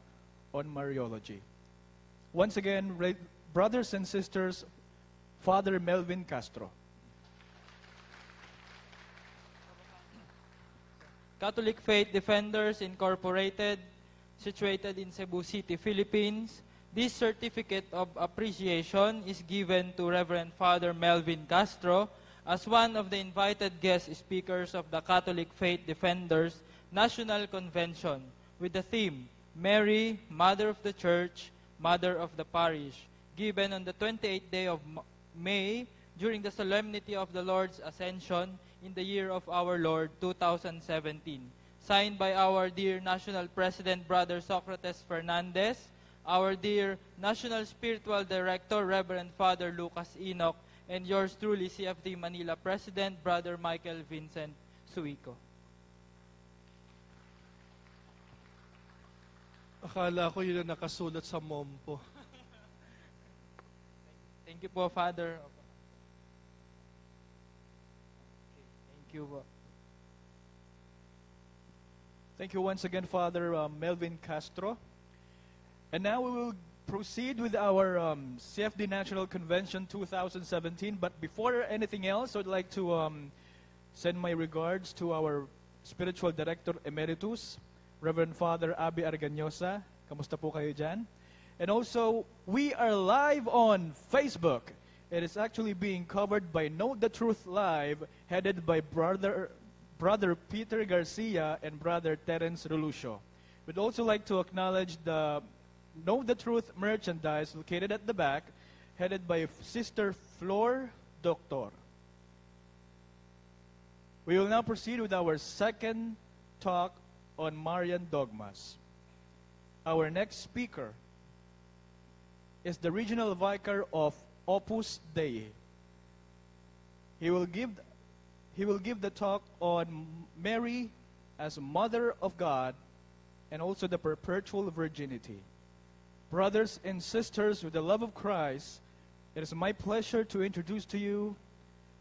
on Mariology. Once again, brothers and sisters, Father Melvin Castro. Catholic Faith Defenders Incorporated, situated in Cebu City, Philippines. This certificate of appreciation is given to Reverend Father Melvin Castro as one of the invited guest speakers of the Catholic Faith Defenders National Convention with the theme, Mary, Mother of the Church, Mother of the Parish, given on the 28th day of May during the solemnity of the Lord's Ascension in the year of our Lord 2017. Signed by our dear National President, Brother Socrates Fernandez, our dear National Spiritual Director, Reverend Father Lucas Enoch, and yours truly, CFD Manila President, Brother Michael Vincent Suico. Akala ko yun ang nakasulat sa mompo. Thank you po, Father. Thank you po. Thank you once again, Father Melvin Castro. And now we will proceed with our CFD National Convention 2017. But before anything else, I'd like to send my regards to our Spiritual Director Emeritus, Reverend Father Abi Argañosa. Kamusta po kayo dyan? And also, we are live on Facebook. It is actually being covered by Know the Truth Live, headed by Brother Peter Garcia and Brother Terence Relucio. We'd also like to acknowledge the Know the Truth merchandise located at the back, headed by Sister Flor Doctor. We will now proceed with our second talk on Marian dogmas. Our next speaker is the Regional Vicar of Opus Dei. He will give the talk on Mary as Mother of God and also the perpetual virginity. Brothers and sisters, with the love of Christ, it is my pleasure to introduce to you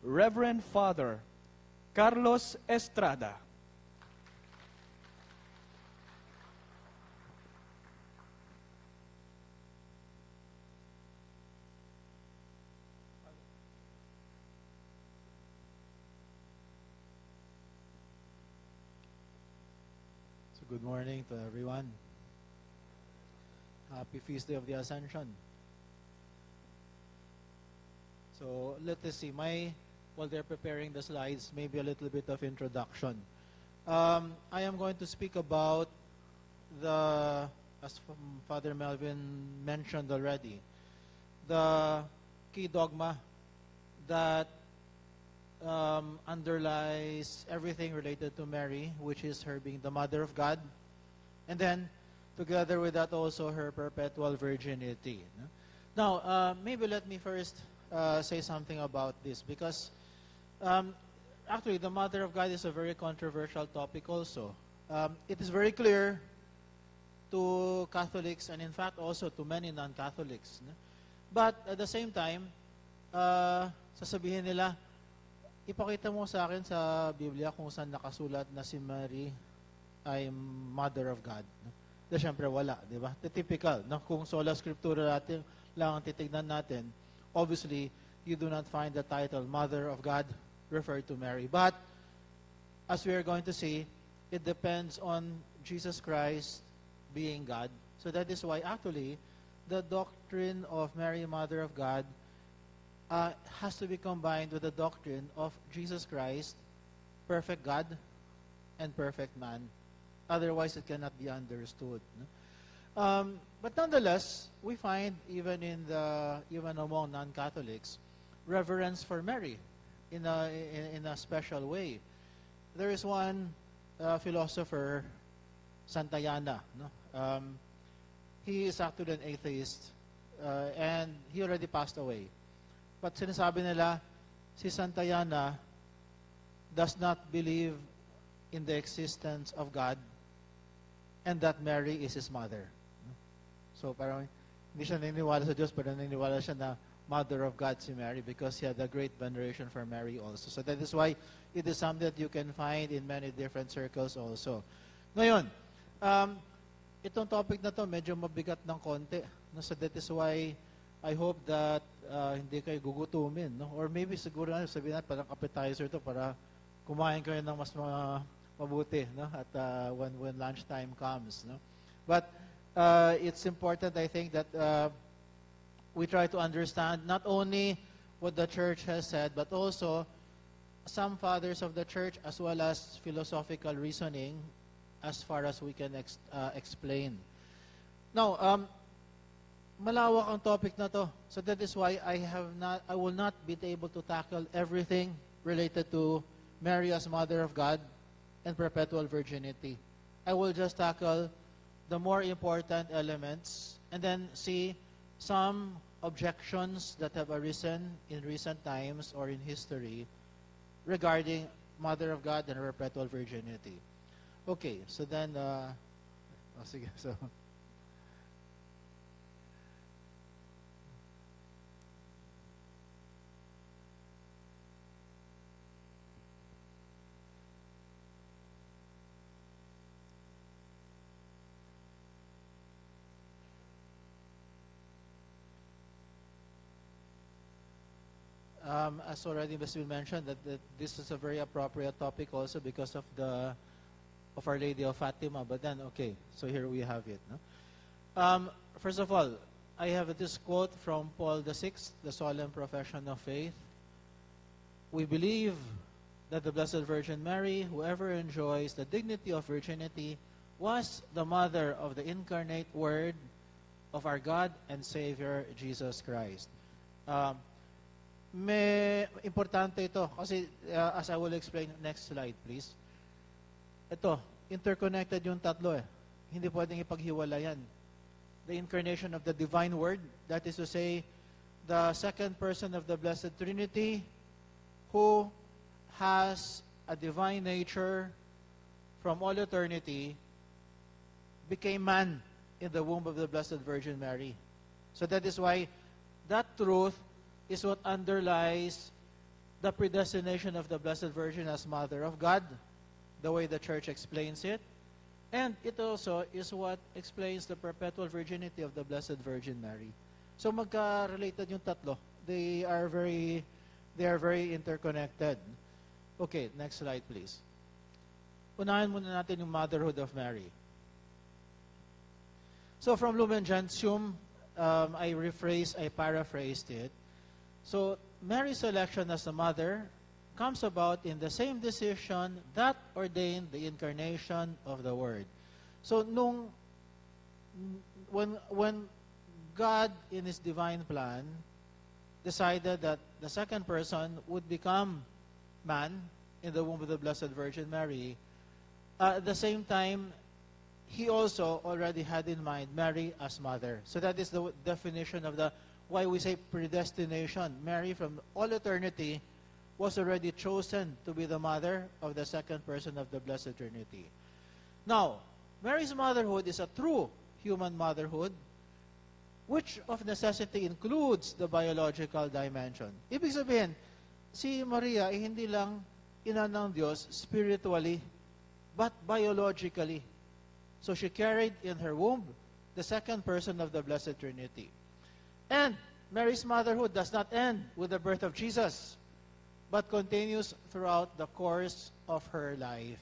Reverend Father Carlos Estrada. So good morning to everyone. Happy Feast Day of the Ascension. So let us see. While they're preparing the slides, maybe a little bit of introduction. I am going to speak about as Father Melvin mentioned already, the key dogma that underlies everything related to Mary, which is her being the Mother of God, and then together with that also her perpetual virginity. Now, maybe let me first say something about this, because actually the Mother of God is a very controversial topic also. It is very clear to Catholics and in fact also to many non-Catholics. But at the same time, sasabihin nila, ipakita mo sa akin sa Biblia kung saan nakasulat na si Mary ay Mother of God. Na syempre wala, di ba? Typical. Kung sola scriptura natin lang ang titignan natin, obviously, you do not find the title Mother of God referred to Mary. But, as we are going to see, it depends on Jesus Christ being God. So that is why actually, the doctrine of Mary, Mother of God, has to be combined with the doctrine of Jesus Christ, perfect God and perfect man. Otherwise, it cannot be understood. But nonetheless, we find even among non-Catholics, reverence for Mary in a special way. There is one philosopher, Santayana. He is actually an atheist, and he already passed away. But sinasabi nila, si Santayana does not believe in the existence of God and that Mary is his mother. So parang hindi siya naniniwala sa Diyos, pero naniniwala siya na Mother of God si Mary because he had a great veneration for Mary also. So that is why it is something that you can find in many different circles also. Ngayon, itong topic na to medyo mabigat ng konti. So that is why I hope that hindi kayo gugutumin. Or maybe siguro sabihin natin parang appetizer to para kumain kayo ng mas mabuti at when lunchtime comes. But it's important, I think, that we try to understand not only what the church has said, but also some fathers of the church as well as philosophical reasoning as far as we can explain. Now, malawak ang topic na to. So that is why I will not be able to tackle everything related to Mary as Mother of God and perpetual virginity. I will just tackle the more important elements and then see some objections that have arisen in recent times or in history regarding Mother of God and perpetual virginity. Okay, so then, sige, so... as already has been mentioned, that this is a very appropriate topic also because of Our Lady of Fatima. But then, okay, so here we have it. First of all, I have this quote from Paul VI, the Solemn Profession of Faith. We believe that the Blessed Virgin Mary, whoever enjoys the dignity of virginity, was the mother of the incarnate Word of our God and Savior, Jesus Christ. May importante ito kasi as I will explain, next slide please. Ito, interconnected yung tatlo eh. Hindi pwedeng ipaghiwalayan. The incarnation of the divine Word, that is to say, the second person of the Blessed Trinity, who has a divine nature from all eternity, became man in the womb of the Blessed Virgin Mary. So that is why that truth is what underlies the predestination of the Blessed Virgin as Mother of God, the way the Church explains it. And it also is what explains the perpetual virginity of the Blessed Virgin Mary. So magka-related yung tatlo. They are very interconnected. Okay, next slide please. Unahin muna natin yung motherhood of Mary. So from Lumen Gentium, I paraphrased it. So Mary's selection as a mother comes about in the same decision that ordained the incarnation of the Word. So when God in His divine plan decided that the second person would become man in the womb of the Blessed Virgin Mary, at the same time, He also already had in mind Mary as mother. So that is the definition of why we say predestination. Mary from all eternity was already chosen to be the mother of the second person of the Blessed Trinity. Now, Mary's motherhood is a true human motherhood, which of necessity includes the biological dimension. Ibig sabihin, si Maria ay hindi lang ina ng Diyos spiritually, but biologically. So she carried in her womb the second person of the Blessed Trinity. And Mary's motherhood does not end with the birth of Jesus, but continues throughout the course of her life.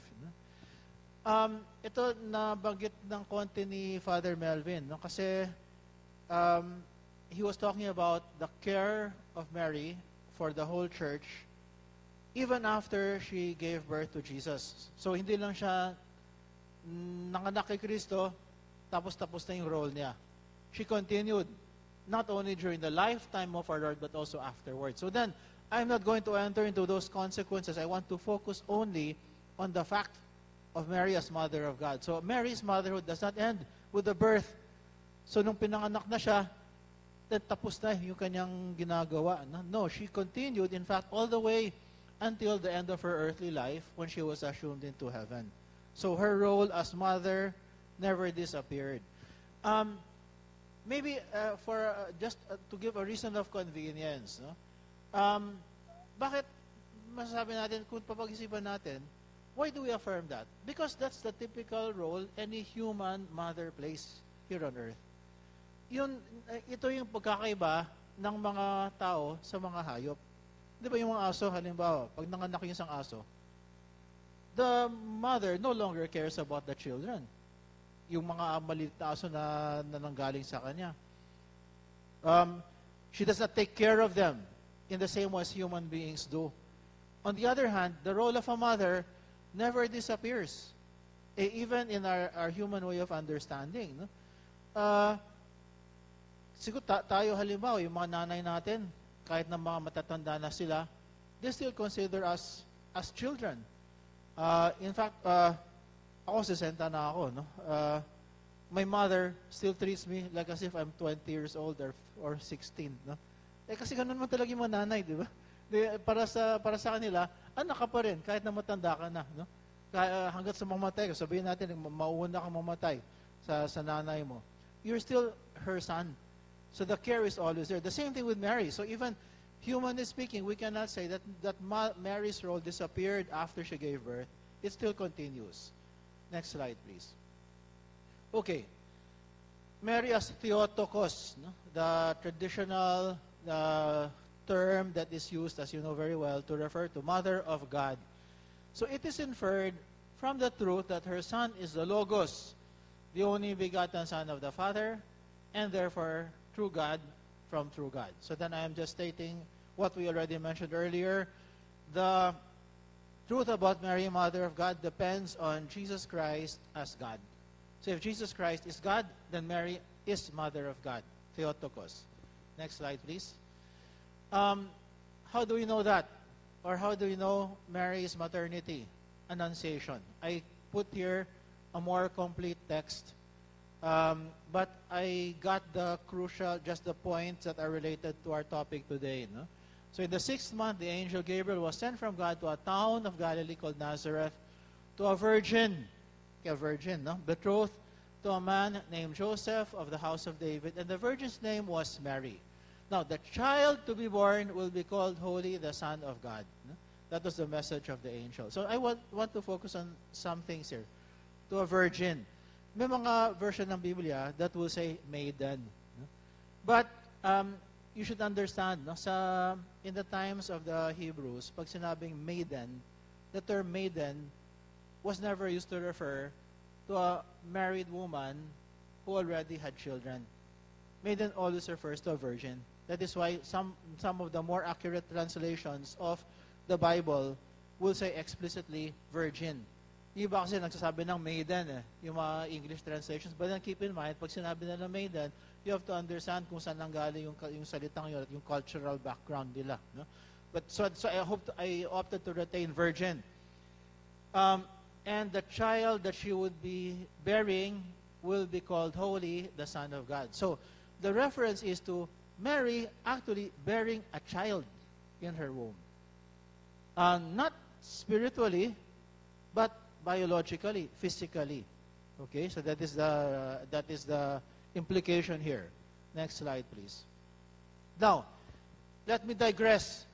Ito nabanggit ng konti ni Father Melvin, no? Kasi he was talking about the care of Mary for the whole church even after she gave birth to Jesus. So hindi lang siya nanganak kay Kristo, tapos na yung role niya. She continued, not only during the lifetime of our Lord, but also afterwards. So then, I'm not going to enter into those consequences. I want to focus only on the fact of Mary as Mother of God. So Mary's motherhood does not end with the birth. So nung pinanganak na siya, then tapos na yung kanyang ginagawa. No, she continued, in fact, all the way until the end of her earthly life when she was assumed into heaven. So her role as mother never disappeared. Maybe just to give a reason of convenience, no? Bakit masasabi natin, kung papag-isipan natin, why do we affirm that? Because that's the typical role any human mother plays here on earth. Ito yung pagkakaiba ng mga tao sa mga hayop. Di ba yung mga aso, halimbawa, pag nanganak yung isang aso, the mother no longer cares about the children. Yung mga maliit na aso na nanggaling sa kanya. She does not take care of them in the same way as human beings do. On the other hand, the role of a mother never disappears. Even in our human way of understanding. No? Siguro tayo halimbawa, yung mga nanay natin, kahit na mga matatanda na sila, they still consider us as children. In fact, ako 60 na ako. No? My mother still treats me like as if I'm 20 years old or 16. No? Kasi ganun man talaga yung mga nanay, di ba? Para sa kanila, anak ka pa rin, kahit na matanda ka na. No? Hanggat sa mamatay, sabihin natin, mauuna kang mamatay sa nanay mo. You're still her son. So the care is always there. The same thing with Mary. So even humanly speaking, we cannot say that Mary's role disappeared after she gave birth. It still continues. Next slide, please. Okay. Mary as Theotokos, no? The traditional term that is used, as you know very well, to refer to Mother of God. So it is inferred from the truth that her Son is the Logos, the only begotten Son of the Father, and therefore true God from true God. So then I am just stating what we already mentioned earlier. The truth about Mary, Mother of God, depends on Jesus Christ as God. So if Jesus Christ is God, then Mary is Mother of God, Theotokos. Next slide, please. How do we know that? Or how do we know Mary's maternity? Annunciation. I put here a more complete text, but I got just the points that are related to our topic today. No? So in the 6th month, the angel Gabriel was sent from God to a town of Galilee called Nazareth to a virgin, no? Betrothed to a man named Joseph of the house of David, and the virgin's name was Mary. Now, the child to be born will be called Holy, the Son of God. No? That was the message of the angel. So I want to focus on some things here. To a virgin. May mga version ng Biblia that will say maiden. No? But you should understand, no, in the times of the Hebrews, pag sinabing maiden, the term maiden was never used to refer to a married woman who already had children. Maiden always refers to a virgin. That is why some of the more accurate translations of the Bible will say explicitly virgin. Yung iba kasi nagsasabi ng maiden, yung mga English translations. But then keep in mind, pag sinabi nila maiden, you have to understand kung saan nanggaling yung salitang yun at yung cultural background nila. No? But so I opted to retain virgin. And the child that she would be bearing will be called holy, the Son of God. So the reference is to Mary actually bearing a child in her womb. Not spiritually, but biologically, physically. Okay, so that is the implication here. Next slide, please. Now, let me digress.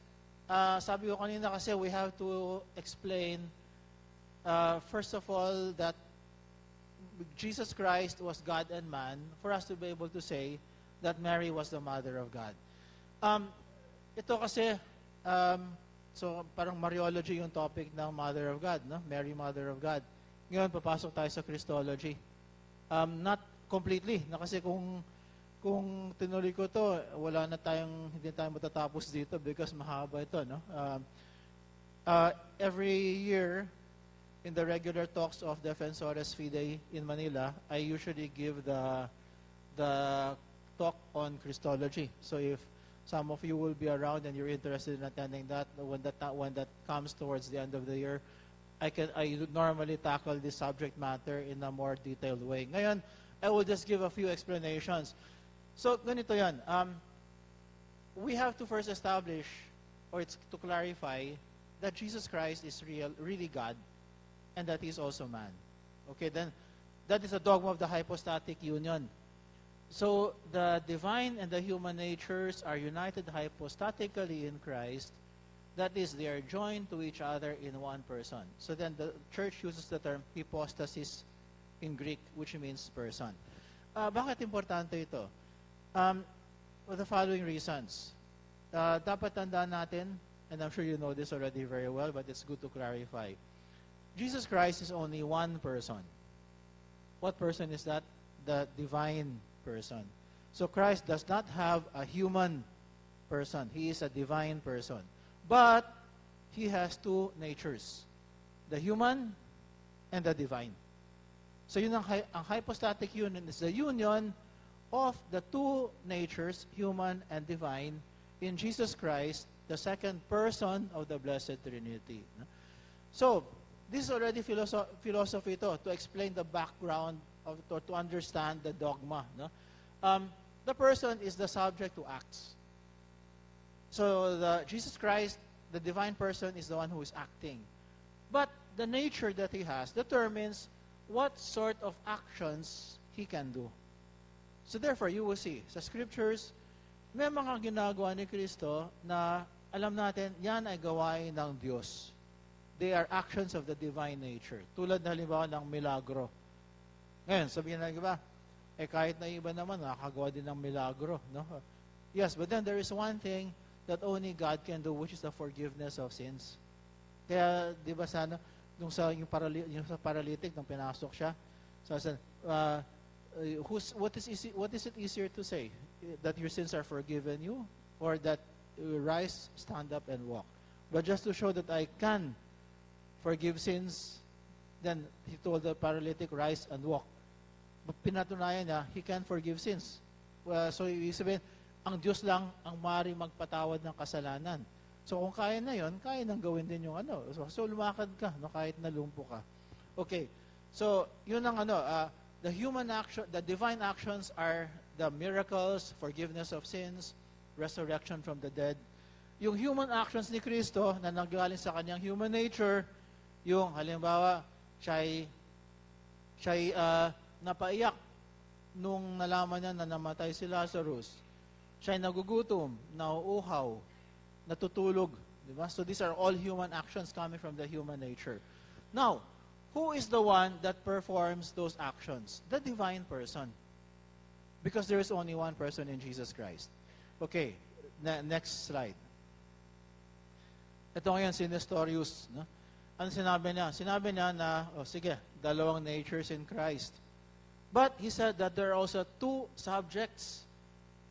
Sabi ko kanina kasi we have to explain, first of all, that Jesus Christ was God and man for us to be able to say that Mary was the mother of God. Ito kasi, so parang Mariology yung topic ng Mother of God, no? Mary, Mother of God. Ngayon, papasok tayo sa Christology. Not completely, na kasi kung tinuloy ko to, hindi tayo matatapos dito because mahaba ito, no? Every year, in the regular talks of Defensores Fidei in Manila, I usually give the talk on Christology. So if some of you will be around and you're interested in attending that, when that comes towards the end of the year, I normally tackle this subject matter in a more detailed way. Ngayon, I will just give a few explanations. So, ganito yan. We have to first establish, or it's to clarify, that Jesus Christ is really God, and that He is also man. Okay, then, that is a dogma of the hypostatic union. So, the divine and the human natures are united hypostatically in Christ. That is, they are joined to each other in one person. So then the church uses the term hypostasis in Greek, which means person. Bakit importante ito? For the following reasons. Dapat tandaan natin, and I'm sure you know this already very well, but it's good to clarify. Jesus Christ is only one person. What person is that? The divine person. So Christ does not have a human person. He is a divine person. But He has two natures, the human and the divine. So yun ang hypostatic union is the union of the two natures, human and divine, in Jesus Christ, the second person of the Blessed Trinity. So, this is already philosophy to explain the background to understand the dogma. No? The person is the subject to acts. So, Jesus Christ, the divine person, is the one who is acting. But the nature that He has determines what sort of actions He can do. So therefore, you will see, sa scriptures, may mga ginagawa ni Kristo na alam natin, yan ay gawain ng Diyos. They are actions of the divine nature. Tulad na halimbawa ng milagro. Ngayon, sabihin na ba, kahit na iba naman, nakakagawa din ng milagro. No? Yes, but then there is one thing that only God can do, which is the forgiveness of sins. Kaya, di ba sana, yung sa paralytic, nung pinasok siya, what is it easier to say? That your sins are forgiven you? Or that you rise, stand up, and walk? But just to show that I can forgive sins, then He told the paralytic, rise and walk. Pinatunayan niya, He can forgive sins. So, ibig sabihin, ang Diyos lang ang maaaring magpatawad ng kasalanan. So kung kaya na yon, kaya nang gawin din yung ano. So lumakad ka, no, kahit nalumpo ka. Okay. So yun ang the human action, the divine actions are the miracles, forgiveness of sins, resurrection from the dead. Yung human actions ni Kristo na nanggaling sa kanyang human nature, yung halimbawa, siya'y napaiyak nung nalaman niya na namatay si Lazarus. Siya'y nagugutom, nauuhaw, natutulog. Diba? So these are all human actions coming from the human nature. Now, who is the one that performs those actions? The divine person. Because there is only one person in Jesus Christ. Okay, next slide. Ito ngayon si Nestorius. No? Ano sinabi niya? Sinabi niya na, sige, dalawang natures in Christ. But he said that there are also two subjects,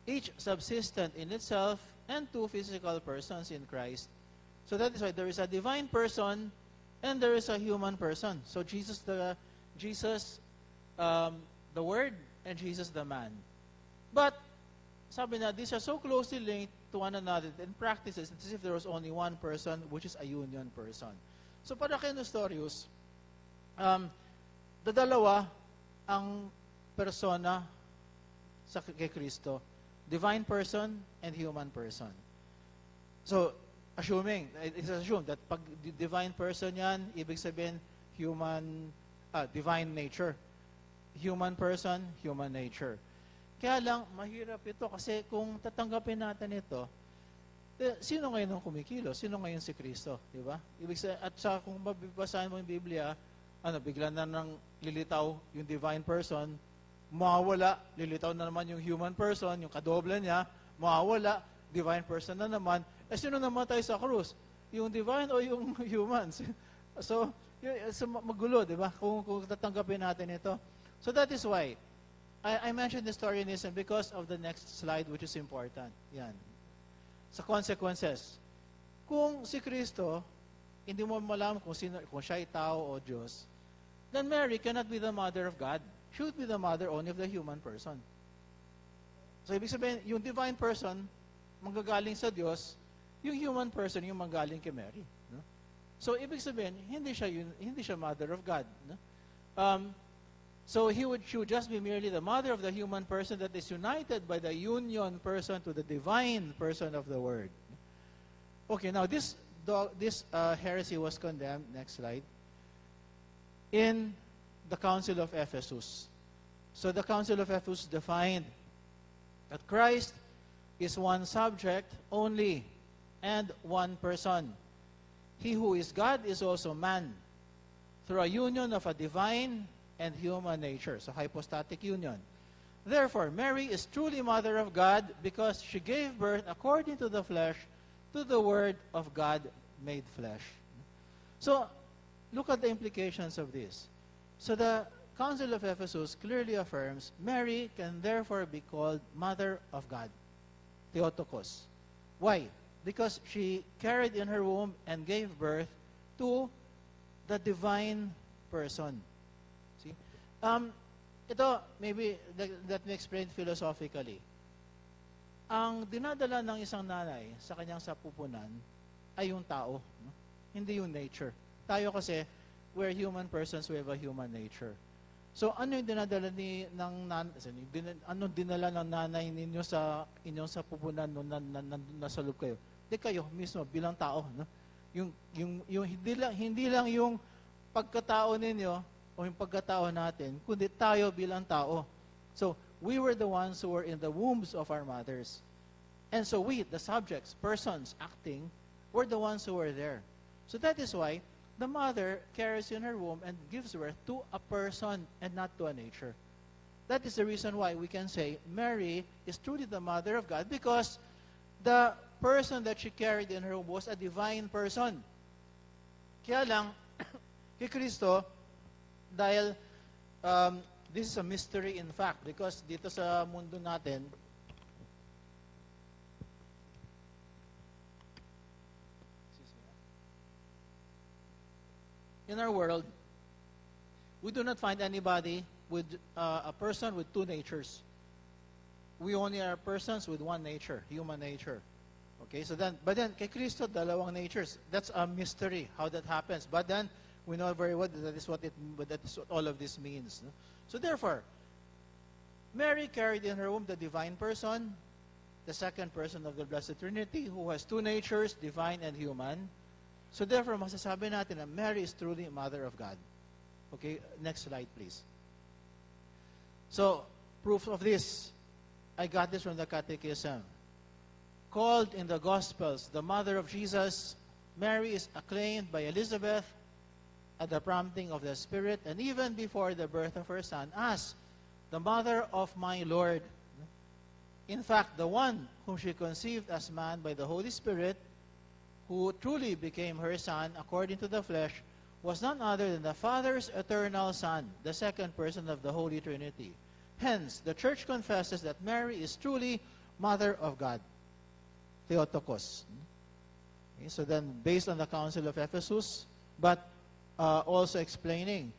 each subsistent in itself, and two physical persons in Christ. So that is why there is a divine person and there is a human person. So Jesus the Word, and Jesus the man. But sabi na, these are so closely linked to one another in practices, it's as if there was only one person, which is a union person. So para kay Nestorius, dadalawa ang persona kay Kristo, divine person and human person. So, it's assumed that pag divine person yan, ibig sabihin divine nature. Human person, human nature. Kaya lang, mahirap ito kasi kung tatanggapin natin ito, sino ngayon ang kumikilos? Sino ngayon si Kristo? Diba? Ibig sabihin, at sa kung mababasahin mo yung Biblia, bigla na nang lilitaw yung divine person, mawawala, lilitaw na naman yung human person, yung kadoble niya, mawawala, divine person na naman. Sino naman tayo sa krus? Yung divine o yung human? So magulo, di ba? Kung tatanggapin natin ito. So that is why I mentioned Nestorianism because of the next slide, which is important. Yan. Sa consequences. Kung si Kristo, hindi mo malaman kung siya ay tao o Diyos, then Mary cannot be the mother of God. She would be the mother only of the human person. So ibig sabihin, yung divine person, manggagaling sa Diyos, yung human person, yung manggaling kay Mary. No? So ibig sabihin, hindi siya mother of God. No? So she would just be merely the mother of the human person that is united by the union person to the divine person of the Word. Okay, now this heresy was condemned, next slide, in the Council of Ephesus. So the Council of Ephesus defined that Christ is one subject only and one person. He who is God is also man through a union of a divine and human nature. So hypostatic union. Therefore, Mary is truly mother of God because she gave birth according to the flesh to the Word of God made flesh. So, look at the implications of this. So the Council of Ephesus clearly affirms Mary can therefore be called Mother of God, Theotokos. Why? Because she carried in her womb and gave birth to the divine person. See? Ito, maybe, let me explain philosophically. Ang dinadala ng isang nanay sa kanyang sapupunan ay yung tao, no? Hindi yung nature. Tayo kasi, we're human persons, we have a human nature. So, ano yung dinadala anong dinala ng nanay ninyo sa inyong sapupunan nung nasa loob kayo? Di kayo mismo bilang tao, no? Yung hindi lang yung pagkatao ninyo o yung pagkatao natin, kundi tayo bilang tao. So, we were the ones who were in the wombs of our mothers. And so we, the subjects, persons acting, were the ones who were there. So that is why the mother carries in her womb and gives birth to a person and not to a nature. That is the reason why we can say Mary is truly the mother of God because the person that she carried in her womb was a divine person. Kaya lang, kay Kristo, dahil this is a mystery in fact because dito sa mundo natin, in our world, we do not find anybody with a person with two natures. We only are persons with one nature, human nature. Okay, so but then kay Kristo, dalawang natures. That's a mystery how that happens. But then we know very well that is what all of this means. No? So therefore, Mary carried in her womb the divine person, the second person of the Blessed Trinity, who has two natures, divine and human. So therefore, masasabi natin na Mary is truly Mother of God. Okay, next slide please. So, proof of this, I got this from the Catechism. Called in the Gospels the Mother of Jesus, Mary is acclaimed by Elizabeth at the prompting of the Spirit and even before the birth of her son as the Mother of my Lord. In fact, the one whom she conceived as man by the Holy Spirit, who truly became her son according to the flesh, was none other than the Father's eternal Son, the second person of the Holy Trinity. Hence, the Church confesses that Mary is truly Mother of God. Theotokos. Okay, so then, based on the Council of Ephesus, but also explaining,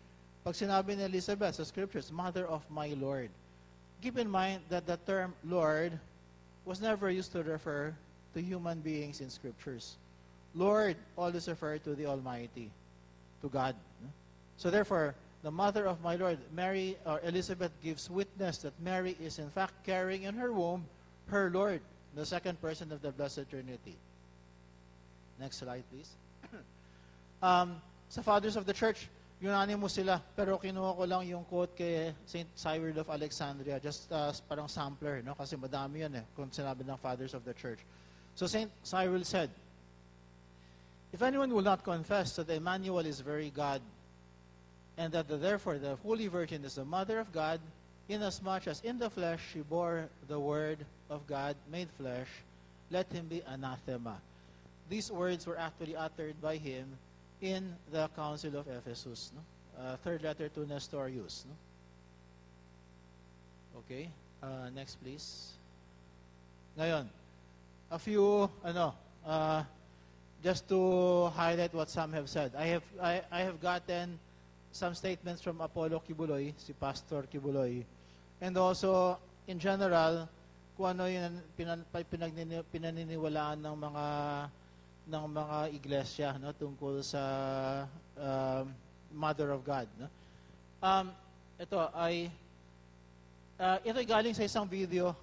pag sinabi ni Elizabeth sa Scriptures, Mother of my Lord, keep in mind that the term Lord was never used to refer to human beings in Scriptures. Lord always referred to the Almighty, to God. So therefore, the Mother of my Lord, Mary, or Elizabeth, gives witness that Mary is in fact carrying in her womb her Lord, the second person of the Blessed Trinity. Next slide, please. Sa Fathers of the Church, unanimous sila, pero kinuha ko lang yung quote kay St. Cyril of Alexandria, just parang sampler, no? Kasi madami yan kung sinabi ng Fathers of the Church. So St. Cyril said, if anyone will not confess that Emmanuel is very God, and that therefore the Holy Virgin is the Mother of God, inasmuch as in the flesh she bore the Word of God made flesh, let him be anathema. These words were actually uttered by him in the Council of Ephesus. No? Third letter to Nestorius. No? Okay, next please. Ngayon, a few, just to highlight what some have said. I have gotten some statements from Apollo Kibuloy, si Pastor Kibuloy, and also, in general, kung ano yung pinaniniwalaan ng mga iglesia, no, tungkol sa Mother of God. No? Ito ay galing sa isang video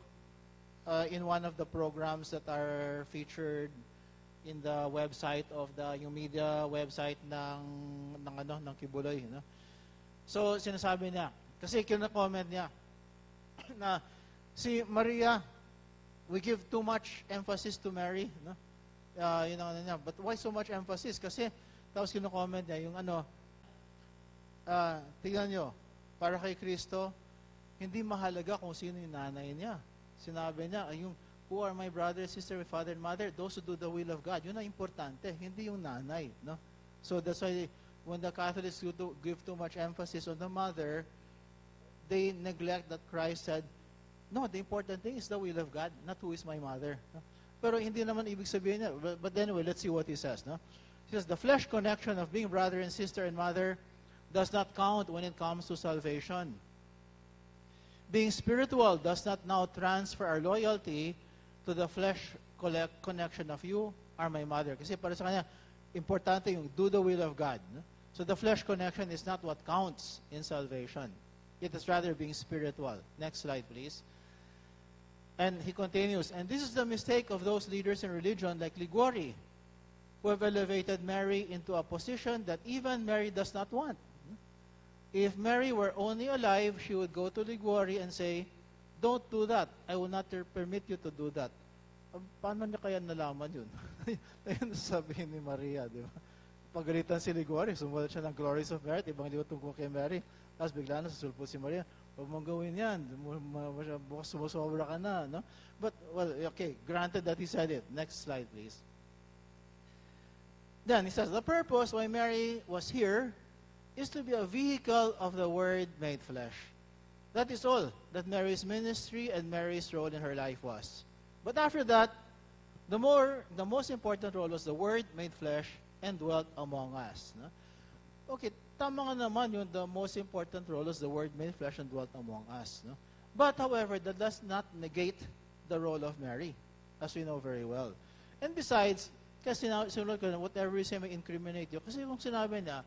in one of the programs that are featured in the website of yung media website ng Kibuloy, no? So sinasabi niya, kasi kina-comment niya na si Maria, we give too much emphasis to Mary, no? Yun ang niya. But why so much emphasis? Kasi tapos kina-comment niya yung tingnan nyo, para kay Kristo, hindi mahalaga kung sino yung nanay niya. Sinabi niya, yung who are my brother, sister, father, and mother, those who do the will of God. Yun ang importante, hindi yung nanay. No? So that's why when the Catholics give too much emphasis on the mother, they neglect that Christ said, no, the important thing is the will of God, not who is my mother. No? Pero hindi naman ibig sabihin niya. But anyway, let's see what he says. No? He says, the flesh connection of being brother and sister and mother does not count when it comes to salvation. Being spiritual does not now transfer our loyalty to the flesh connection of you are my mother. Kasi para sa kanya, importante yung do the will of God. No? So the flesh connection is not what counts in salvation. It is rather being spiritual. Next slide, please. And he continues, and this is the mistake of those leaders in religion like Liguori, who have elevated Mary into a position that even Mary does not want. If Mary were only alive, she would go to Liguori and say, don't do that. I will not permit you to do that. Paano niya kaya nalaman yun? Ayun sabihin ni Maria, di ba? Pagalitan si Liguori, sumulat siya ng Glories of Merit, ibang liwa tungkol kay Mary. Tapos bigla na sasulpo si Maria, huwag mong gawin yan, bukas sumusobra ka na. No? But, well, okay, granted that he said it. Next slide, please. Then he says, the purpose why Mary was here is to be a vehicle of the Word made flesh. That is all that Mary's ministry and Mary's role in her life was. But after that, the most important role was the Word made flesh and dwelt among us. No? Okay, tama nga naman yun, the most important role was the Word made flesh and dwelt among us. No? But however, that does not negate the role of Mary, as we know very well. And besides, kasi sinulad ko na, whatever you say may incriminate you. Kasi kung sinabi niya,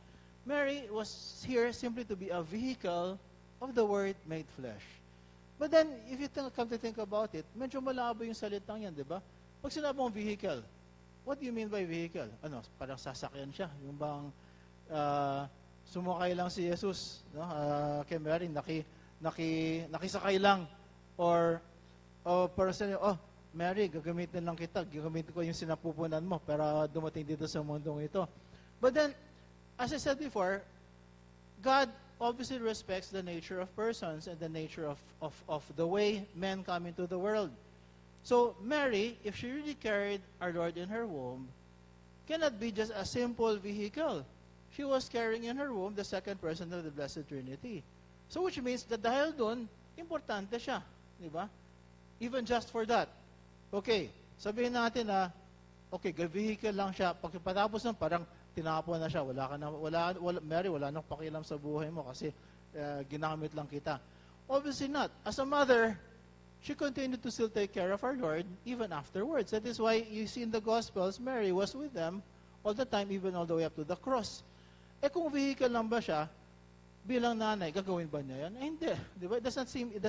Mary was here simply to be a vehicle of the Word made flesh. But then, if you come to think about it, medyo malabo yung salitang yan, di ba? Pag sinabi mong vehicle, what do you mean by vehicle? Ano, parang sasakyan siya. Yung bang sumakay lang si Jesus, no? Kay Mary, nakisakay lang. Or person, Mary, gagamitin lang kita. Gagamitin ko yung sinapupunan mo para dumating dito sa mundong ito. But then, as I said before, God obviously respects the nature of persons and the nature of the way men come into the world. So, Mary, if she really carried our Lord in her womb, cannot be just a simple vehicle. she was carrying in her womb the second person of the Blessed Trinity. So which means that dahil doon, importante siya. Di ba? Even just for that. Okay, sabihin natin na, okay, vehicle lang siya. Pagkatapos nun, parang tinapon na siya. Mary, wala nang pakialam sa buhay mo kasi ginamit lang kita. Obviously not. As a mother, she continued to still take care of our Lord even afterwards. That is why you see in the Gospels, Mary was with them all the time, even all the way up to the cross. Kung vehicle lang ba siya, bilang nanay, gagawin ba niya yan? Hindi. Diba? It does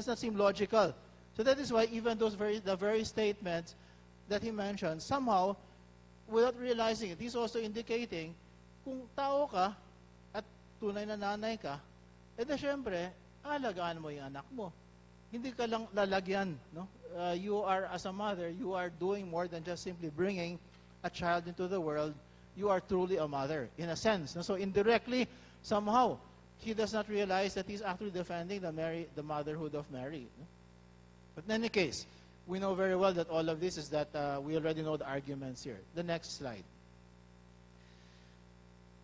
not seem logical. So that is why even the very statements that he mentioned, somehow, without realizing it, he's also indicating, kung tao ka, at tunay na nanay ka, syempre, alagaan mo yung anak mo. Hindi ka lang lalagyan. No? You are, as a mother, you are doing more than just simply bringing a child into the world. You are truly a mother, in a sense. No? So indirectly, somehow, he does not realize that he's actually defending the motherhood of Mary. No? But in any case, we know very well that all of this is that we already know the arguments here. The next slide.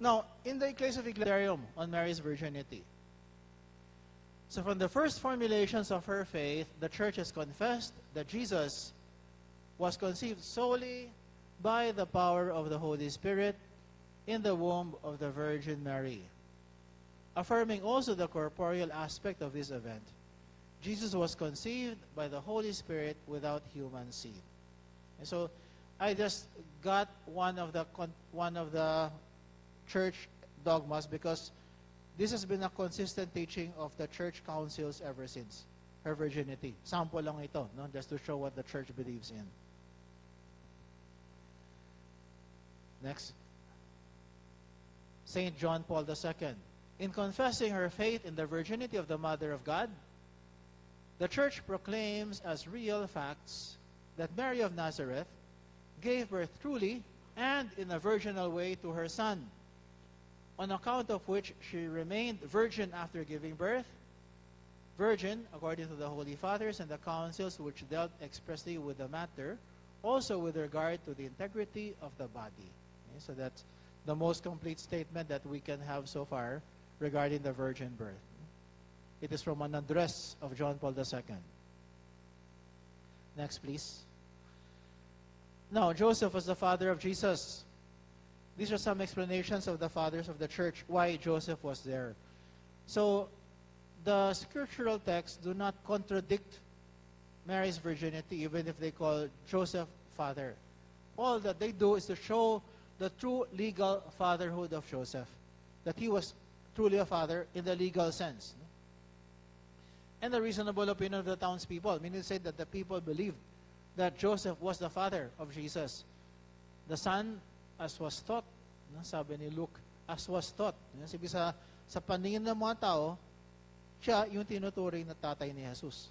Now, in the case of Ecclesiarium on Mary's virginity, so from the first formulations of her faith, the Church has confessed that Jesus was conceived solely by the power of the Holy Spirit in the womb of the Virgin Mary, affirming also the corporeal aspect of this event. Jesus was conceived by the Holy Spirit without human seed. And so, I just got one of the church dogmas because this has been a consistent teaching of the church councils ever since, her virginity. Sample lang ito, no? Just to show what the church believes in. Next. St. John Paul II. In confessing her faith in the virginity of the Mother of God, the church proclaims as real facts that Mary of Nazareth gave birth truly and in a virginal way to her Son, on account of which she remained virgin after giving birth, virgin according to the Holy Fathers and the councils which dealt expressly with the matter, also with regard to the integrity of the body. Okay, so that's the most complete statement that we can have so far regarding the virgin birth. It is from an address of John Paul II. Next, please. Now, Joseph was the father of Jesus. These are some explanations of the fathers of the church why Joseph was there. So, the scriptural texts do not contradict Mary's virginity, even if they call Joseph father. All that they do is to show the true legal fatherhood of Joseph, that he was truly a father in the legal sense. And the reasonable opinion of the townspeople, meaning to say that the people believed that Joseph was the father of Jesus. The son, as was taught, sabi ni Luke, as was taught. Sabi sa paningin ng mga tao, siya yung tinuturing na tatay ni Jesus.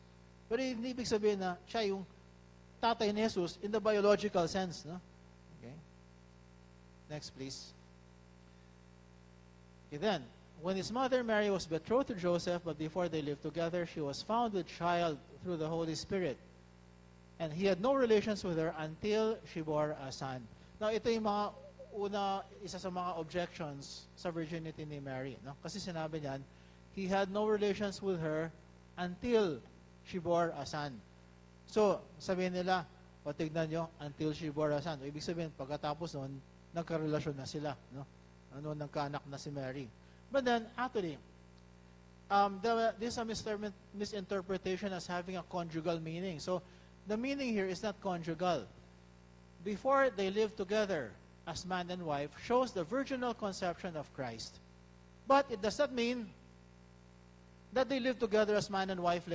Pero hindi ibig sabihin na siya yung tatay ni Jesus in the biological sense. No? Okay. Next, please. Okay, then, when his mother Mary was betrothed to Joseph, but before they lived together, she was found with child through the Holy Spirit. And he had no relations with her until she bore a son. Now, ito yung isa sa mga objections sa virginity ni Mary. No? Kasi sinabi niyan, he had no relations with her until she bore a son. So, sabihin nila, o tignan nyo, until she bore a son. O, ibig sabihin, pagkatapos nun, nagkarelasyon na sila. No? Nagkaanak na si Mary. But then, actually, this is a misinterpretation as having a conjugal meaning. So, the meaning here is not conjugal. Before they lived together as man and wife shows the virginal conception of Christ. But it does not mean that they lived together as man and wife later.